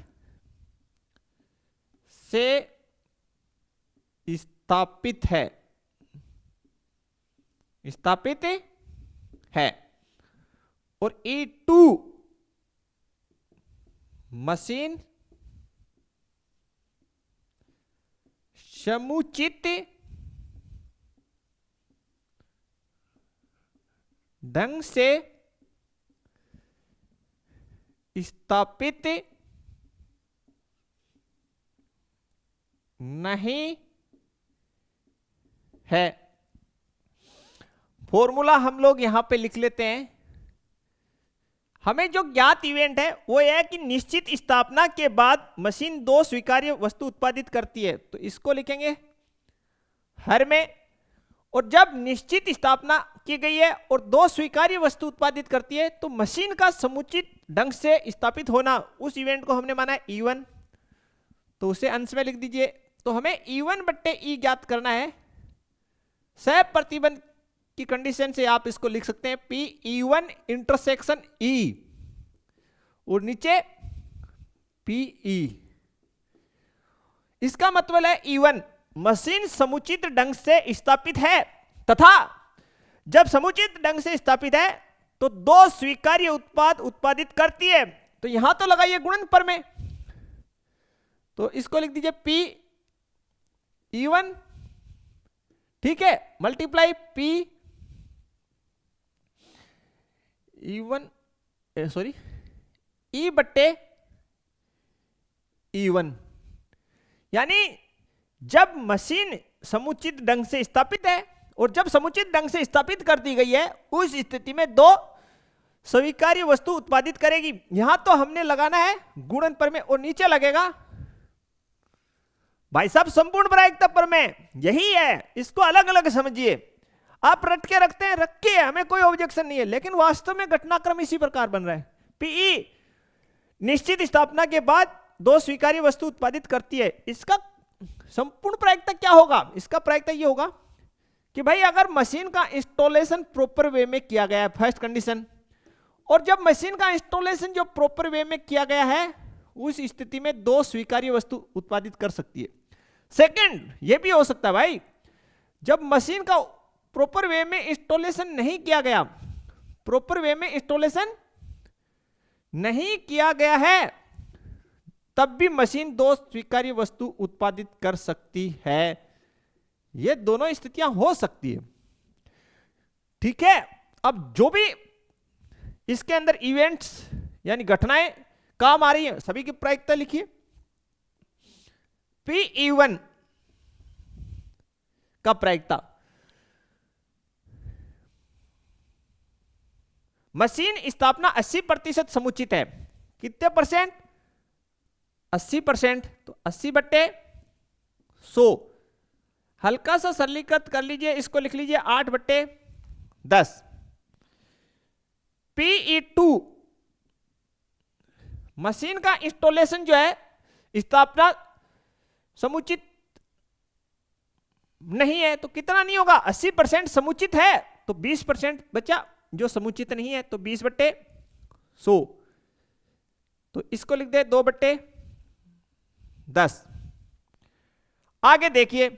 से स्थापित है, स्थापित है। और E2 मशीन समुचित ढंग से स्थापित नहीं है। फॉर्मूला हम लोग यहां पे लिख लेते हैं। हमें जो ज्ञात इवेंट है वो यह है कि निश्चित स्थापना के बाद मशीन दो स्वीकार्य वस्तु उत्पादित करती है, तो इसको लिखेंगे हर में। और जब निश्चित स्थापना की गई है और दो स्वीकार्य वस्तु उत्पादित करती है, तो मशीन का समुचित ढंग से स्थापित होना, उस इवेंट को हमने माना है E1, तो उसे अंश में लिख दीजिए। तो हमें E1/E ज्ञात करना है। सह प्रतिबंध की कंडीशन से आप इसको लिख सकते हैं P E1 इंटरसेक्शन E, और नीचे PE। इसका मतलब है E1 मशीन समुचित ढंग से स्थापित है, तथा जब समुचित ढंग से स्थापित है तो दो स्वीकार्य उत्पाद उत्पादित करती है। तो यहां तो लगाइए गुणनफल में, तो इसको लिख दीजिए P E1, ठीक है, multiply P E1 sorry E/E1। यानी जब मशीन समुचित ढंग से स्थापित है और जब समुचित ढंग से स्थापित कर दी गई है, उस स्थिति में दो स्वीकार्य वस्तु उत्पादित करेगी। यहां तो हमने लगाना है गुणनफल में, और नीचे लगेगा भाई साहब संपूर्ण प्रायिकता पर में। यही है, इसको अलग अलग समझिए। आप रट के रखते हैं, रखिए, हमें कोई ऑब्जेक्शन नहीं है, लेकिन वास्तव में घटनाक्रम इसी प्रकार बन रहा है। PE निश्चित स्थापना के बाद दो स्वीकार्य वस्तु उत्पादित करती है। इसका संपूर्ण प्रायिकता क्या होगा? इसका प्रायिकता ये होगा कि भाई अगर मशीन का इंस्टॉलेशन प्रॉपर वे में किया गया है, फर्स्ट कंडीशन, और जब मशीन का इंस्टॉलेशन जो प्रॉपर वे में किया गया है, उस स्थिति में दो स्वीकार्य वस्तु उत्पादित कर सकती है। सेकंड, ये भी हो सकता है भाई जब मशीन का प्रॉपर वे में इंस्टॉलेशन नहीं किया गया, प्रॉपर वे में इंस्टॉलेशन नहीं किया गया है, तब भी मशीन दो स्वीकार्य वस्तु उत्पादित कर सकती है। ये दोनों स्थितियां हो सकती है, ठीक है। अब जो भी इसके अंदर इवेंट्स यानी घटनाएं काम आ रही है, सभी की प्रायिकता लिखिए। PE1 का प्रायिकता, मशीन स्थापना 80% समुचित है। कितने परसेंट? 80%। तो 80/100। हल्का सा सरलीकृत कर लीजिए, इसको लिख लीजिए 8/10। PE2 मशीन का इंस्टॉलेशन जो है, स्थापना समुचित नहीं है, तो कितना नहीं होगा? 80% समुचित है, तो 20% बचा जो समुचित नहीं है, तो 20/100। तो इसको लिख दे 2/10। आगे देखिए,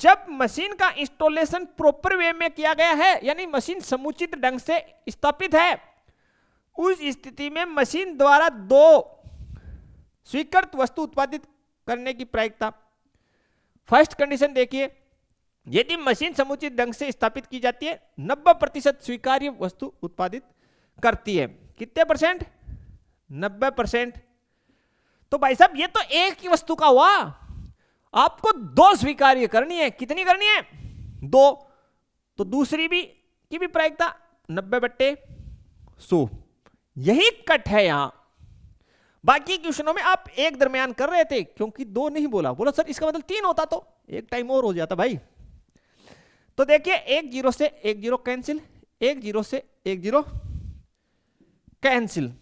जब मशीन का इंस्टॉलेशन प्रॉपर वे में किया गया है, यानी मशीन समुचित ढंग से स्थापित है, उस स्थिति में मशीन द्वारा दो स्वीकृत वस्तु उत्पादित करने की प्रायिकता। फर्स्ट कंडीशन देखिए, यदि मशीन समुचित ढंग से स्थापित की जाती है 90% स्वीकार्य वस्तु उत्पादित करती है। कितने परसेंट? 90%। तो भाई साहब ये तो एक ही वस्तु का हुआ, आपको 2 स्वीकार्य करनी है। कितनी करनी है? 2। तो दूसरी भी की भी प्रायिकता 90/100। यही कट है यहां। बाकी क्वेश्चनों में आप एक दरमियान कर रहे थे क्योंकि 2 नहीं बोला सर इसका मतलब 3 होता तो एक टाइम और हो जाता भाई। तो देखिए 1 0 से 1 0 कैंसिल, 1 0 से 1 0 कैंसिल।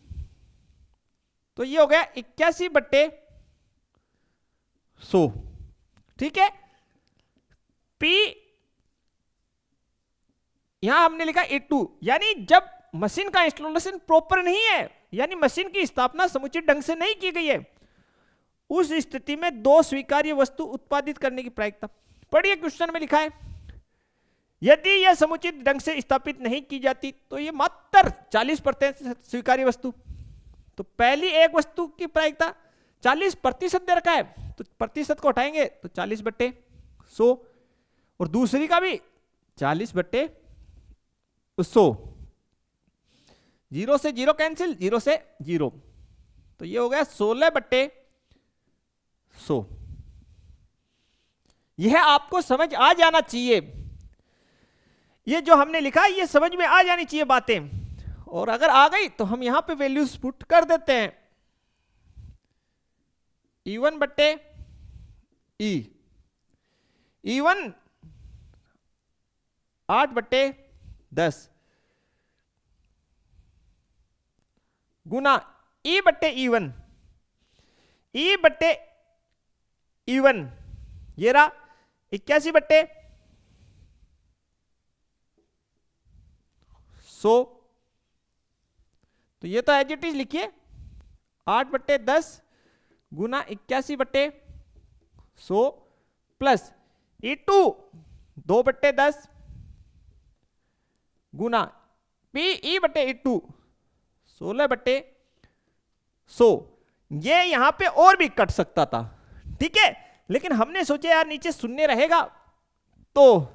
तो ये हो गया 81/100। ठीक है। P यहां हमने लिखा E2, यानी जब मशीन का इंस्टॉलेशन प्रॉपर नहीं है, यानी मशीन की स्थापना समुचित ढंग से नहीं की गई है, उस स्थिति में 2 स्वीकार्य वस्तु उत्पादित करने की प्रायिकता। पढ़िए क्वेश्चन में लिखा है यदि यह समुचित ढंग से स्थापित नहीं की जाती तो ये मात्र 40% स्वीकार्य वस्तु। तो पहली एक वस्तु की प्रायिकता 40% दे रखा है, तो प्रतिशत को हटाएंगे तो 40/100 और दूसरी का भी 40/100। 0 से 0 कैंसिल, 0 से 0, तो ये हो गया 16/100। यह आपको समझ आ जाना चाहिए, ये जो हमने लिखा है ये समझ में आ जानी चाहिए बातें। और अगर आ गई तो हम यहां पे वैल्यूज पुट कर देते हैं। E1/E, E1 8/10 गुना E/E1, E/E1 ये रहा 81/100। तो ये तो एज इट इज लिखिए 8/10 गुना 81/100 प्लस E2 2/10 गुना PE/E2 16/100। ये यहां पे और भी कट सकता था, ठीक है, लेकिन हमने सोचा यार नीचे शून्य रहेगा तो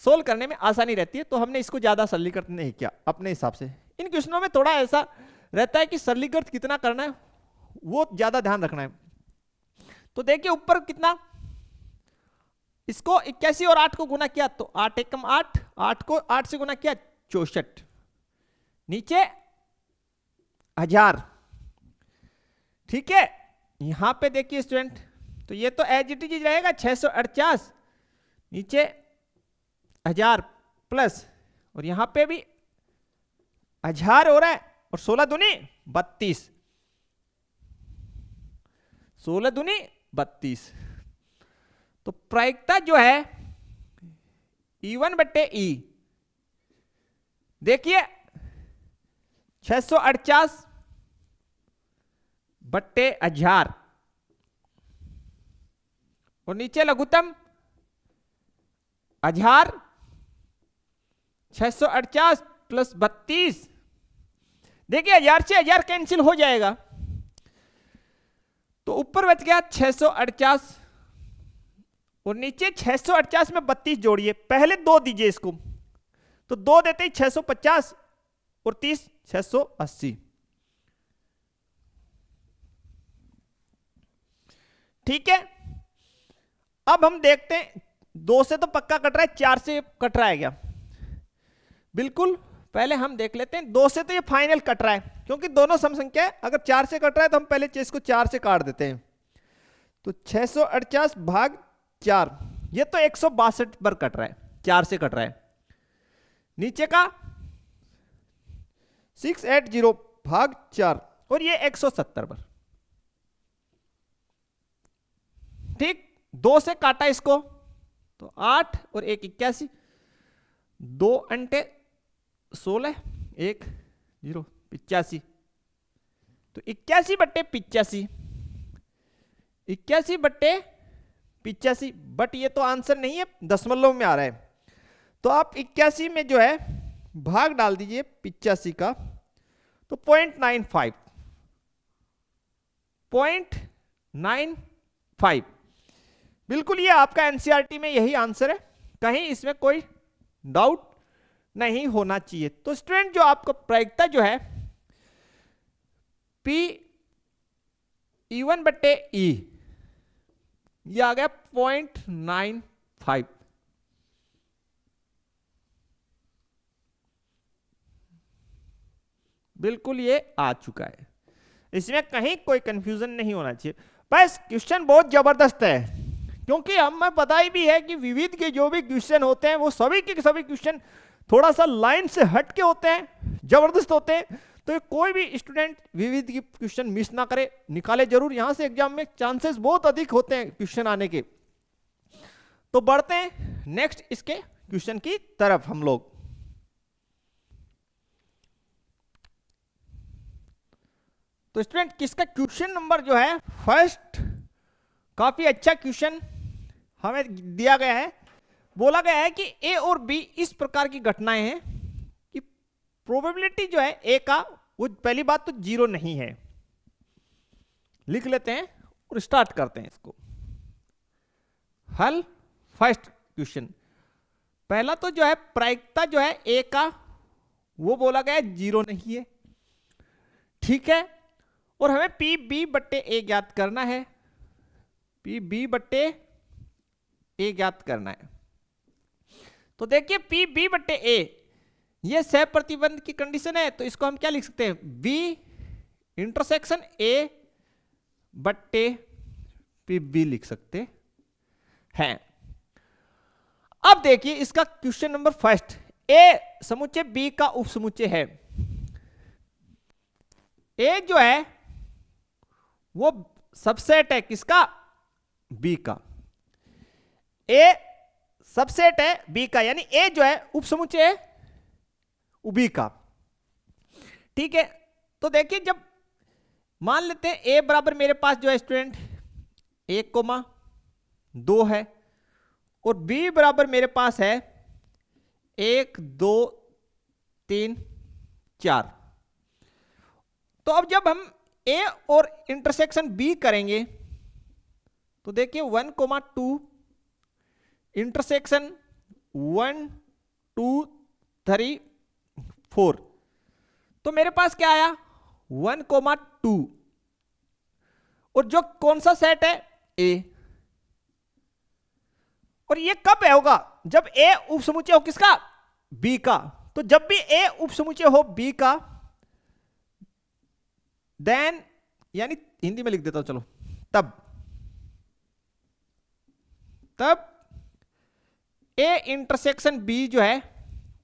सोल्व करने में आसानी रहती है, तो हमने इसको ज्यादा सरलीकृत नहीं किया अपने हिसाब से। इन क्वेश्चनों में थोड़ा ऐसा रहता है कि सरलीकृत कितना करना है वो ज्यादा ध्यान रखना है। तो देखिए ऊपर कितना, इसको 81 और 8 को गुना किया तो 8 एकम 8, 8 को 8 से गुना किया 64, नीचे 1000। ठीक है, यहां पे देखिए स्टूडेंट, तो ये तो एज इट इज रहेगा 648, नीचे 1000 प्लस, और यहां पे भी 1000 हो रहा है, और 16 दूनी 32, 16 दूनी 32। तो प्रायिकता जो है E1/E, देखिए 648/1000 और नीचे लघुत्तम 1000, 648 प्लस 32। देखिए 1000 से 1000 कैंसिल हो जाएगा, तो ऊपर बच गया 648 और नीचे 648 में 32 जोड़िए, पहले 2 दीजिए इसको, तो 2 देते ही 650 और 30 680। ठीक है, अब हम देखते हैं 2 से तो पक्का कट रहा है, 4 से कट रहा है क्या? बिल्कुल, पहले हम देख लेते हैं। 2 से तो ये फाइनल कट रहा है क्योंकि दोनों सम संख्या है। अगर 4 से कट रहा है तो हम पहले इसको 4 से काट देते हैं, तो 648 भाग 4, ये तो 162 बार कट रहा है, 4 से कट रहा है। नीचे का 680 भाग 4 और ये 170 बार। ठीक, 2 से काटा इसको तो 8 और 1 81, 2 अंटे 16, 1 0 85, तो 81/85, 81/85, बट ये तो आंसर नहीं है, दशमलव में आ रहा है, तो आप 81 में जो है भाग डाल दीजिए 85 का, तो 0.95, 0.95। बिल्कुल, ये आपका एनसीईआरटी में यही आंसर है, कहीं इसमें कोई डाउट नहीं होना चाहिए। तो स्टूडेंट जो आपका प्रायिकता जो है P E1 बट्टे E ये आ गया 0.95। बिल्कुल ये आ चुका है, इसमें कहीं कोई कंफ्यूजन नहीं होना चाहिए। बस क्वेश्चन बहुत जबरदस्त है, क्योंकि हमें पता ही भी है कि विविध के जो भी क्वेश्चन होते हैं वो सभी के सभी क्वेश्चन थोड़ा सा लाइन से हट के होते हैं, जबरदस्त होते हैं। तो कोई भी स्टूडेंट विविध की क्वेश्चन मिस ना करे, निकाले जरूर, यहां से एग्जाम में चांसेस बहुत अधिक होते हैं क्वेश्चन आने के। तो बढ़ते हैं नेक्स्ट इसके क्वेश्चन की तरफ हम लोग। तो स्टूडेंट किसका क्वेश्चन नंबर जो है फर्स्ट, काफी अच्छा क्वेश्चन हमें दिया गया है। बोला गया है कि ए और बी इस प्रकार की घटनाएं हैं कि प्रोबेबिलिटी जो है ए का, वो पहली बात तो 0 नहीं है। लिख लेते हैं और स्टार्ट करते हैं इसको हल। फर्स्ट क्वेश्चन, पहला तो जो है प्रायिकता जो है ए का वो बोला गया है 0 नहीं है, ठीक है। और हमें पी बी बट्टे ए ज्ञात करना है, पी बी बट्टे ए ज्ञात करना है। तो देखिए पी बी बट्टे ए ये सह प्रतिबंध की कंडीशन है, तो इसको हम क्या लिख सकते हैं, बी इंटरसेक्शन ए बट्टे पी बी लिख सकते हैं। अब देखिए इसका क्वेश्चन नंबर फर्स्ट, ए समुच्चय बी का उपसमुच्चय है। ए जो है वो सबसेट है किसका, बी का। ए सबसेट है बी का, यानी ए जो है उपसमुच्चय है बी का, ठीक है। तो देखिए जब मान लेते हैं ए बराबर मेरे पास जो है स्टूडेंट 1,2 है, और बी बराबर मेरे पास है 1 2 3 4। तो अब जब हम ए और इंटरसेक्शन बी करेंगे तो देखिए 1,2 इंटरसेक्शन 1 2 3 4, तो मेरे पास क्या आया 1,2। और जो कौन सा सेट है, ए। और ये कब होगा, जब ए उपसमुच्चय हो किसका, बी का। तो जब भी ए उपसमुच्चय हो बी का, देन, यानी हिंदी में लिख देता हूं चलो, तब ए इंटरसेक्शन बी जो है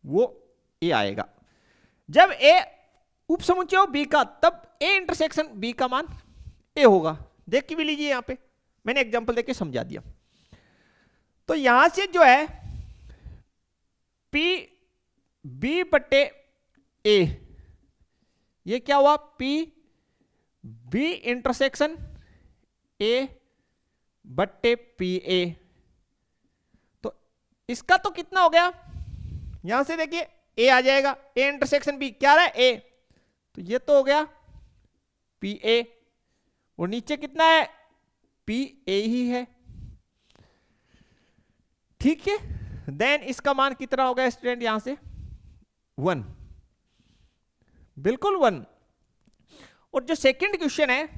वो ए आएगा। जब ए उपसमुच्चय हो बी का, तब ए इंटरसेक्शन बी का मान ए होगा। देख के भी लीजिए, यहां पे मैंने एग्जांपल देके समझा दिया। तो यहां से जो है पी बी बट्टे ए, ये क्या हुआ, पी बी इंटरसेक्शन ए बट्टे पी ए। तो इसका तो कितना हो गया, यहां से देखिए ए आ जाएगा, ए इंटरसेक्शन बी क्या रहा है, ए, तो ये तो हो गया पी ए, और नीचे कितना है, पी ए ही है, ठीक है। देन इसका मान कितना हो गया स्टूडेंट, यहां से 1, बिल्कुल 1। और जो सेकंड क्वेश्चन है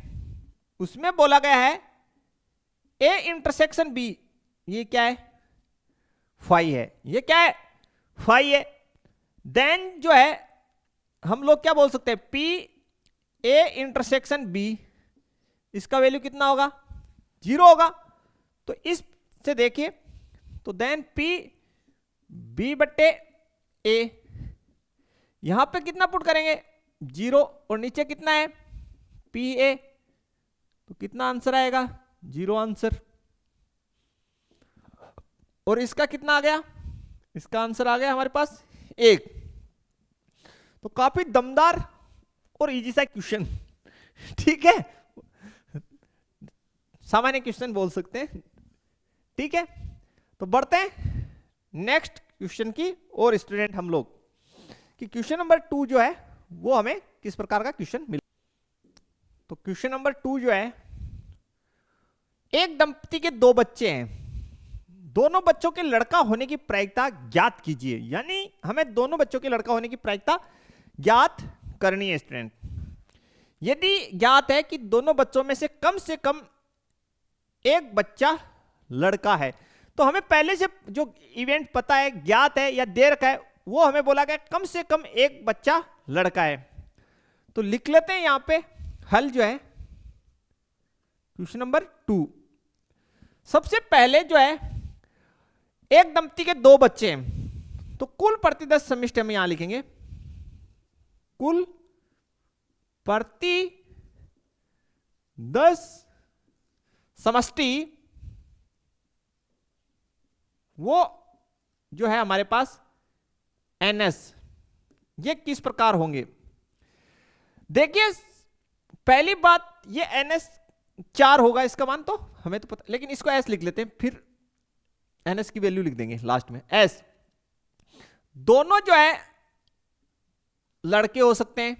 उसमें बोला गया है ए इंटरसेक्शन बी, ये क्या है, 5 है, ये क्या है 5 है। देन जो है हम लोग क्या बोल सकते हैं, पी ए इंटरसेक्शन बी, इसका वैल्यू कितना होगा, 0 होगा। तो इस से देखिए, तो देन पी बी बट्टे ए, यहां पे कितना पुट करेंगे 0, और नीचे कितना है पी ए, तो कितना आंसर आएगा 0 आंसर। और इसका कितना आ गया, इसका आंसर आ गया हमारे पास 1। तो काफी दमदार और इजी सा क्वेश्चन, ठीक है, सामान्य क्वेश्चन बोल सकते हैं, ठीक है। तो बढ़ते हैं नेक्स्ट क्वेश्चन की और स्टूडेंट हम लोग कि क्वेश्चन नंबर 2 जो है वो हमें किस प्रकार का क्वेश्चन मिला। तो क्वेश्चन नंबर 2 जो है, एक दंपति के 2 बच्चे हैं, दोनों बच्चों के लड़का होने की प्रायिकता ज्ञात कीजिए, यानी हमें दोनों बच्चों के लड़का होने की प्रायिकता ज्ञात करनी है स्टूडेंट। यदि ज्ञात है कि दोनों बच्चों में से कम एक बच्चा लड़का है, तो हमें पहले से जो इवेंट पता है, ज्ञात है या दे रखा है, वो हमें बोला गया कम से कम एक बच्चा लड़का है। तो लिख लेते हैं यहां पे हल जो है क्वेश्चन नंबर 2। सबसे पहले जो है एक दंपति के 2 बच्चे हैं, तो कुल प्रति 10 समष्टि हम यहां लिखेंगे, कुल प्रति 10 समष्टि वो जो है हमारे पास NS, ये किस प्रकार होंगे। देखिए पहली बात, ये NS 4 होगा इसका मान, तो हमें तो पता, लेकिन इसको S लिख लेते हैं, फिर NS की वैल्यू लिख देंगे लास्ट में S। दोनों जो है लड़के हो सकते हैं,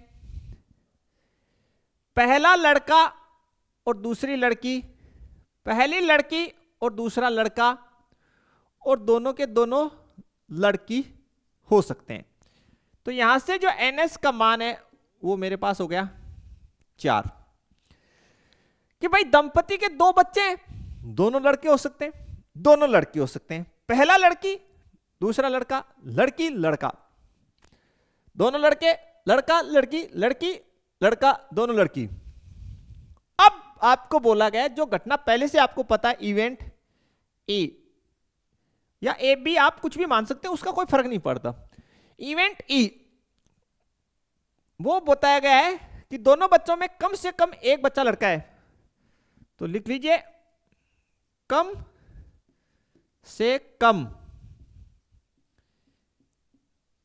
पहला लड़का और दूसरी लड़की, पहली लड़की और दूसरा लड़का, और दोनों के दोनों लड़की हो सकते हैं। तो यहां से जो NS का मान है वो मेरे पास हो गया 4। कि भाई दंपति के 2 बच्चे हैं, दोनों लड़के हो सकते हैं, दोनों लड़की हो सकते हैं, पहला लड़की दूसरा लड़का, लड़की लड़का, दोनों लड़के, लड़का लड़की, लड़की लड़का, दोनों लड़की। अब आपको बोला गया जो घटना पहले से आपको पता है, इवेंट ए या ए बी, आप कुछ भी मान सकते हैं, उसका कोई फर्क नहीं पड़ता। इवेंट ई, वो बताया गया है कि दोनों बच्चों में कम से कम एक बच्चा लड़का है, तो लिख लीजिए कम से कम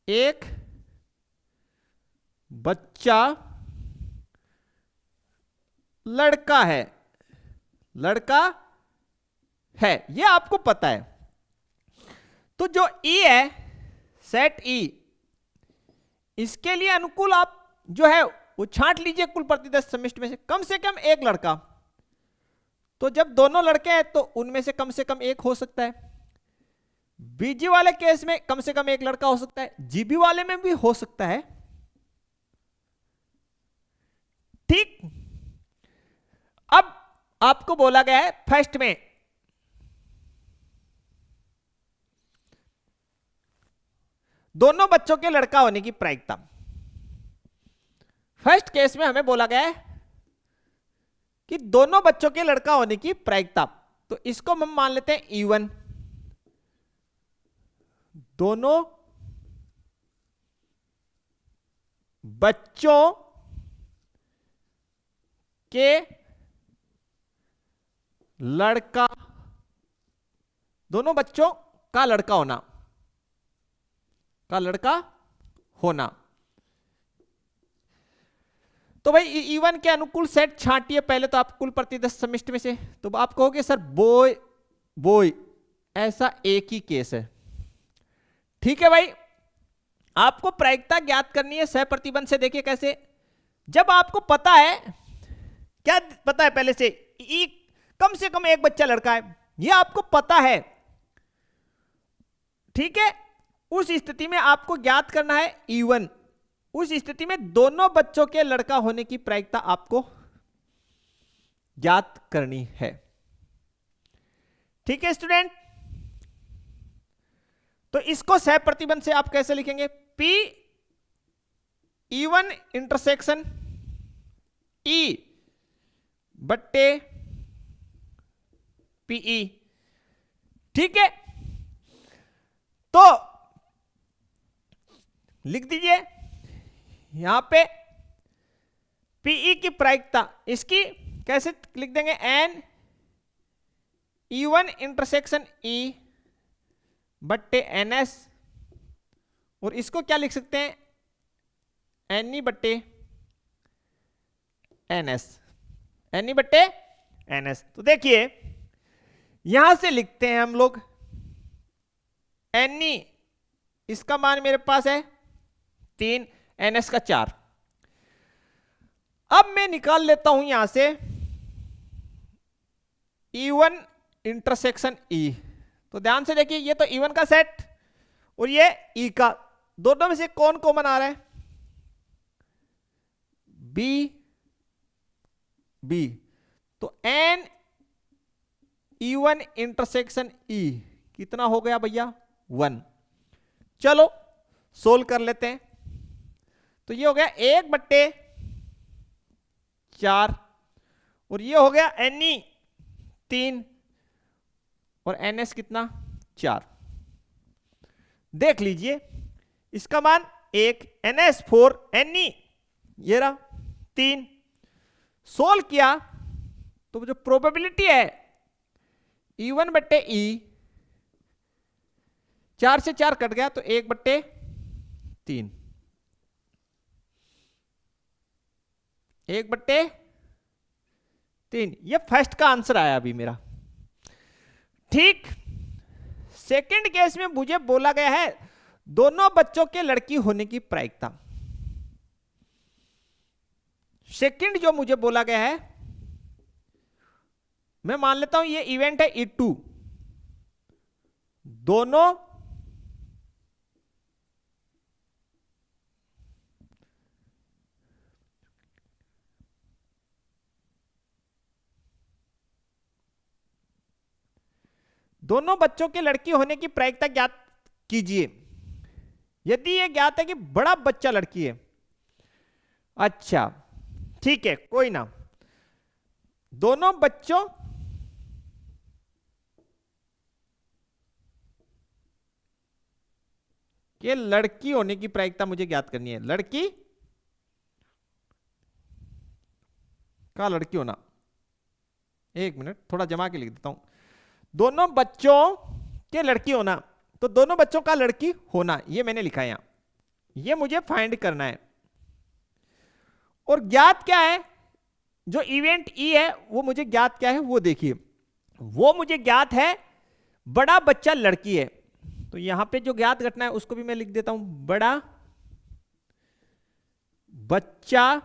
एक बच्चा लड़का है, लड़का है, ये आपको पता है। तो जो ई है, सेट ई, इसके लिए अनुकूल आप जो है वो छांट लीजिए कुल प्रति 10 समष्टि में से कम एक लड़का। तो जब दोनों लड़के हैं तो उनमें से कम एक हो सकता है। बीजी वाले केस में कम से कम एक लड़का हो सकता है, जीबी वाले में भी हो सकता है। ठीक, अब आपको बोला गया है फर्स्ट में दोनों बच्चों के लड़का होने की प्रायिकता। फर्स्ट केस में हमें बोला गया है कि दोनों बच्चों के लड़का होने की प्रायिकता, तो इसको हम मान लेते हैं E1। दोनों बच्चों के लड़का, दोनों बच्चों का लड़का होना, तो भाई E1 के अनुकूल सेट छांटिए पहले, तो आप कुल प्रति 10 समष्टि में से, तो आप कहोगे सर बॉय बॉय, ऐसा एक ही केस है। ठीक है भाई, आपको प्रायिकता ज्ञात करनी है सह प्रतिबंध से। देखिए कैसे, जब आपको पता है, क्या पता है पहले से, कम से कम एक बच्चा लड़का है, यह आपको पता है। ठीक है, उस स्थिति में आपको ज्ञात करना है E1। उस स्थिति में दोनों बच्चों के लड़का होने की प्रायिकता आपको ज्ञात करनी है। ठीक है स्टूडेंट, तो इसको सह प्रतिबंध से आप कैसे लिखेंगे, P E1 इंटरसेक्शन E बट्टे PE। ठीक है, तो लिख दीजिए यहां पे PE की प्रायिकता, इसकी कैसे लिख देंगे, N E1 इंटरसेक्शन E बट्टे NS, और इसको क्या लिख सकते हैं, NE बट्टे NS, NE बट्टे NS। तो देखिए यहां से लिखते हैं हम लोग NE, इसका मान मेरे पास है 3, NS का 4। अब मैं निकाल लेता हूं यहां से E1 इंटरसेक्शन E, तो ध्यान से देखिए, ये तो E1 का सेट और ये E का, दोनों में से कौन कॉमन आ रहा है? B B। तो N E1 इंटरसेक्शन E कितना हो गया भैया? 1। चलो सोल्व कर लेते हैं। तो ये हो गया 1/4 और ये हो गया Ne 3 और NS कितना? 4। देख लीजिए इसका मान 1, NS 4, Ne ये रहा 3। सोल्व किया तो जो प्रोबेबिलिटी है E1/E, 4 से 4 कट गया तो 1/3, 1/3। ये फर्स्ट का आंसर आया अभी मेरा। ठीक, सेकंड केस में मुझे बोला गया है दोनों बच्चों के लड़की होने की प्रायिकता। सेकंड जो मुझे बोला गया है, मैं मान लेता हूं ये इवेंट है E2, दोनों बच्चों के लड़की होने की प्रायिकता ज्ञात कीजिए। यदि ये ज्ञात है कि बड़ा बच्चा लड़की है, अच्छा ठीक है कोई ना, दोनों बच्चों के लड़की होने की प्रायिकता मुझे ज्ञात करनी है। लड़की का लड़की होना, एक मिनट थोड़ा जमा के लिख देता हूं। दोनों बच्चों के लड़की होना, तो दोनों बच्चों का लड़की होना ये मैंने लिखा है यहां, ये मुझे फाइंड करना है। और ज्ञात क्या है? जो इवेंट E है वो मुझे ज्ञात क्या है वो देखिए, वो मुझे ज्ञात है बड़ा बच्चा लड़की है। तो यहां पे जो ज्ञात घटना है उसको भी मैं लिख देता हूं, बड़ा बच्चा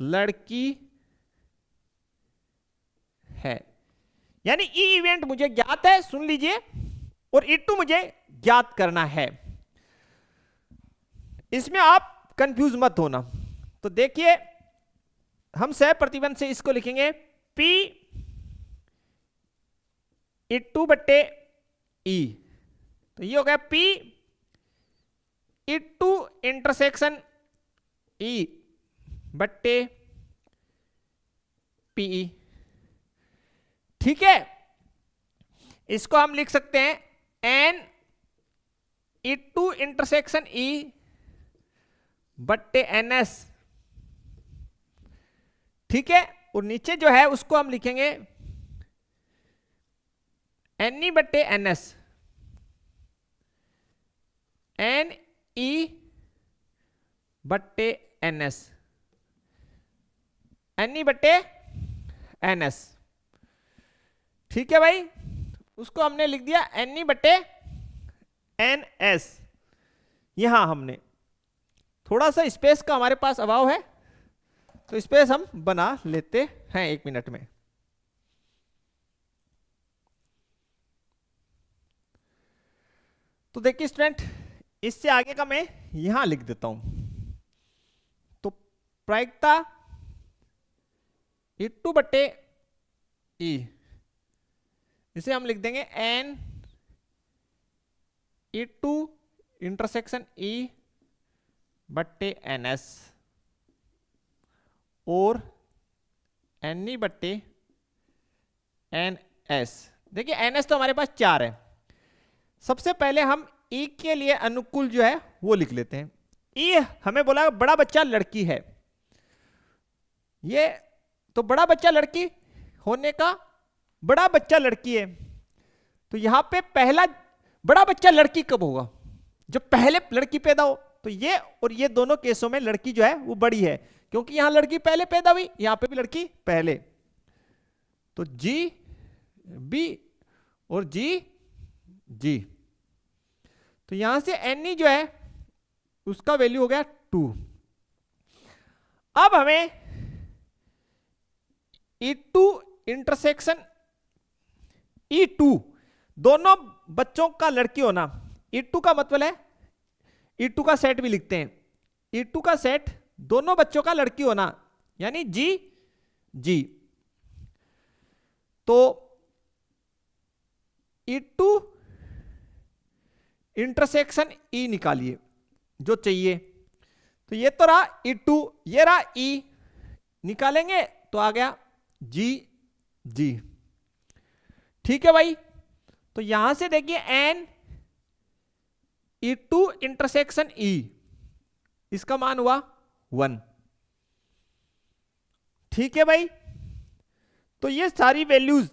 लड़की है। यानी E इवेंट मुझे ज्ञात है, सुन लीजिए, और E2 मुझे ज्ञात करना है। इसमें आप कंफ्यूज मत होना। तो देखिए हम सह प्रतिबंध से इसको लिखेंगे P E2/E। तो ये हो गया P E2 इंटरसेक्शन E/PE। ठीक है, इसको हम लिख सकते हैं N E2 इंटरसेक्शन E/NS। ठीक है, और नीचे जो है उसको हम लिखेंगे NE/NS, NE/NS, NE/NS। ठीक है भाई, उसको हमने लिख दिया NE/NS। यहां हमने थोड़ा सा स्पेस का हमारे पास अभाव है, तो स्पेस हम बना लेते हैं 1 मिनट में। तो देखिए स्टूडेंट, इससे आगे का मैं यहां लिख देता हूं। तो प्रायिकता E2/E, इसे हम लिख देंगे N E2 इंटरसेक्शन E/NS और NE/NS। देखिए NS तो हमारे पास 4 है। सबसे पहले हम E के लिए अनुकूल जो है वो लिख लेते हैं। E हमें बोला बड़ा बच्चा लड़की है, ये तो बड़ा बच्चा लड़की होने का, बड़ा बच्चा लड़की है, तो यहां पे पहला बड़ा बच्चा लड़की कब होगा? जब पहले लड़की पैदा हो। तो ये और ये दोनों केसों में लड़की जो है वो बड़ी है, क्योंकि यहां लड़की पहले पैदा हुई, यहां पे भी लड़की पहले। तो G B और G G। तो यहां से Ne जो है उसका वैल्यू हो गया 2। अब हमें E2 इंटरसेक्शन E2 दोनों बच्चों का लड़की होना, E2 का मतलब है, E2 का सेट भी लिखते हैं, E2 का सेट दोनों बच्चों का लड़की होना यानी जी। तो E2 इंटरसेक्शन E निकालिए जो चाहिए। तो ये तो रहा E2, ये रहा E, निकालेंगे तो आ गया जी। ठीक है भाई। तो यहां से देखिए N E2 इंटरसेक्शन E, इसका मान हुआ 1। ठीक है भाई। तो ये सारी वैल्यूज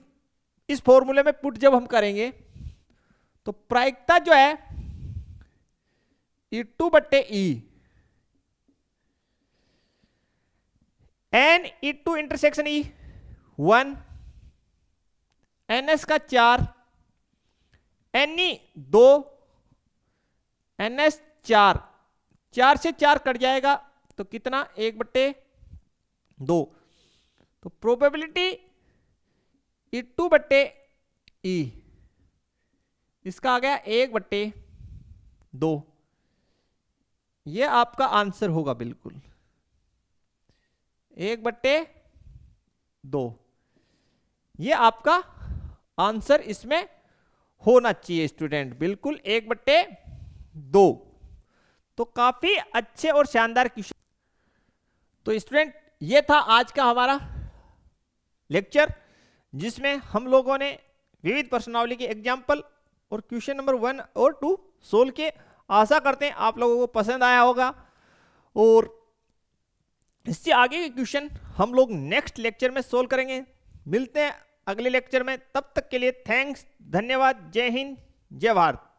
इस फॉर्मूले में पुट जब हम करेंगे तो प्रायिकता जो है E2 बट्टे E, N E2 intersection E 1, NS का 4, NE 2, NS 4 से 4 कट जाएगा तो कितना 1/2। तो प्रोबेबिलिटी E2 बट्टे E, इसका आ गया 1/2। ये आपका आंसर होगा बिल्कुल 1/2। ये आपका आंसर इसमें होना चाहिए स्टूडेंट, बिल्कुल 1/2। तो काफी अच्छे और शानदार क्वेश्चन। तो स्टूडेंट ये था आज का हमारा लेक्चर, जिसमें हम लोगों ने विविध प्रश्नावली के एग्जाम्पल और क्वेश्चन नंबर 1 और 2 सोल्व किए। आशा करते हैं आप लोगों को पसंद आया होगा, और इससे आगे के क्वेश्चन हम लोग नेक्स्ट लेक्चर में सोल्व करेंगे। मिलते हैं अगले लेक्चर में, तब तक के लिए थैंक्स, धन्यवाद, जय हिंद, जय भारत।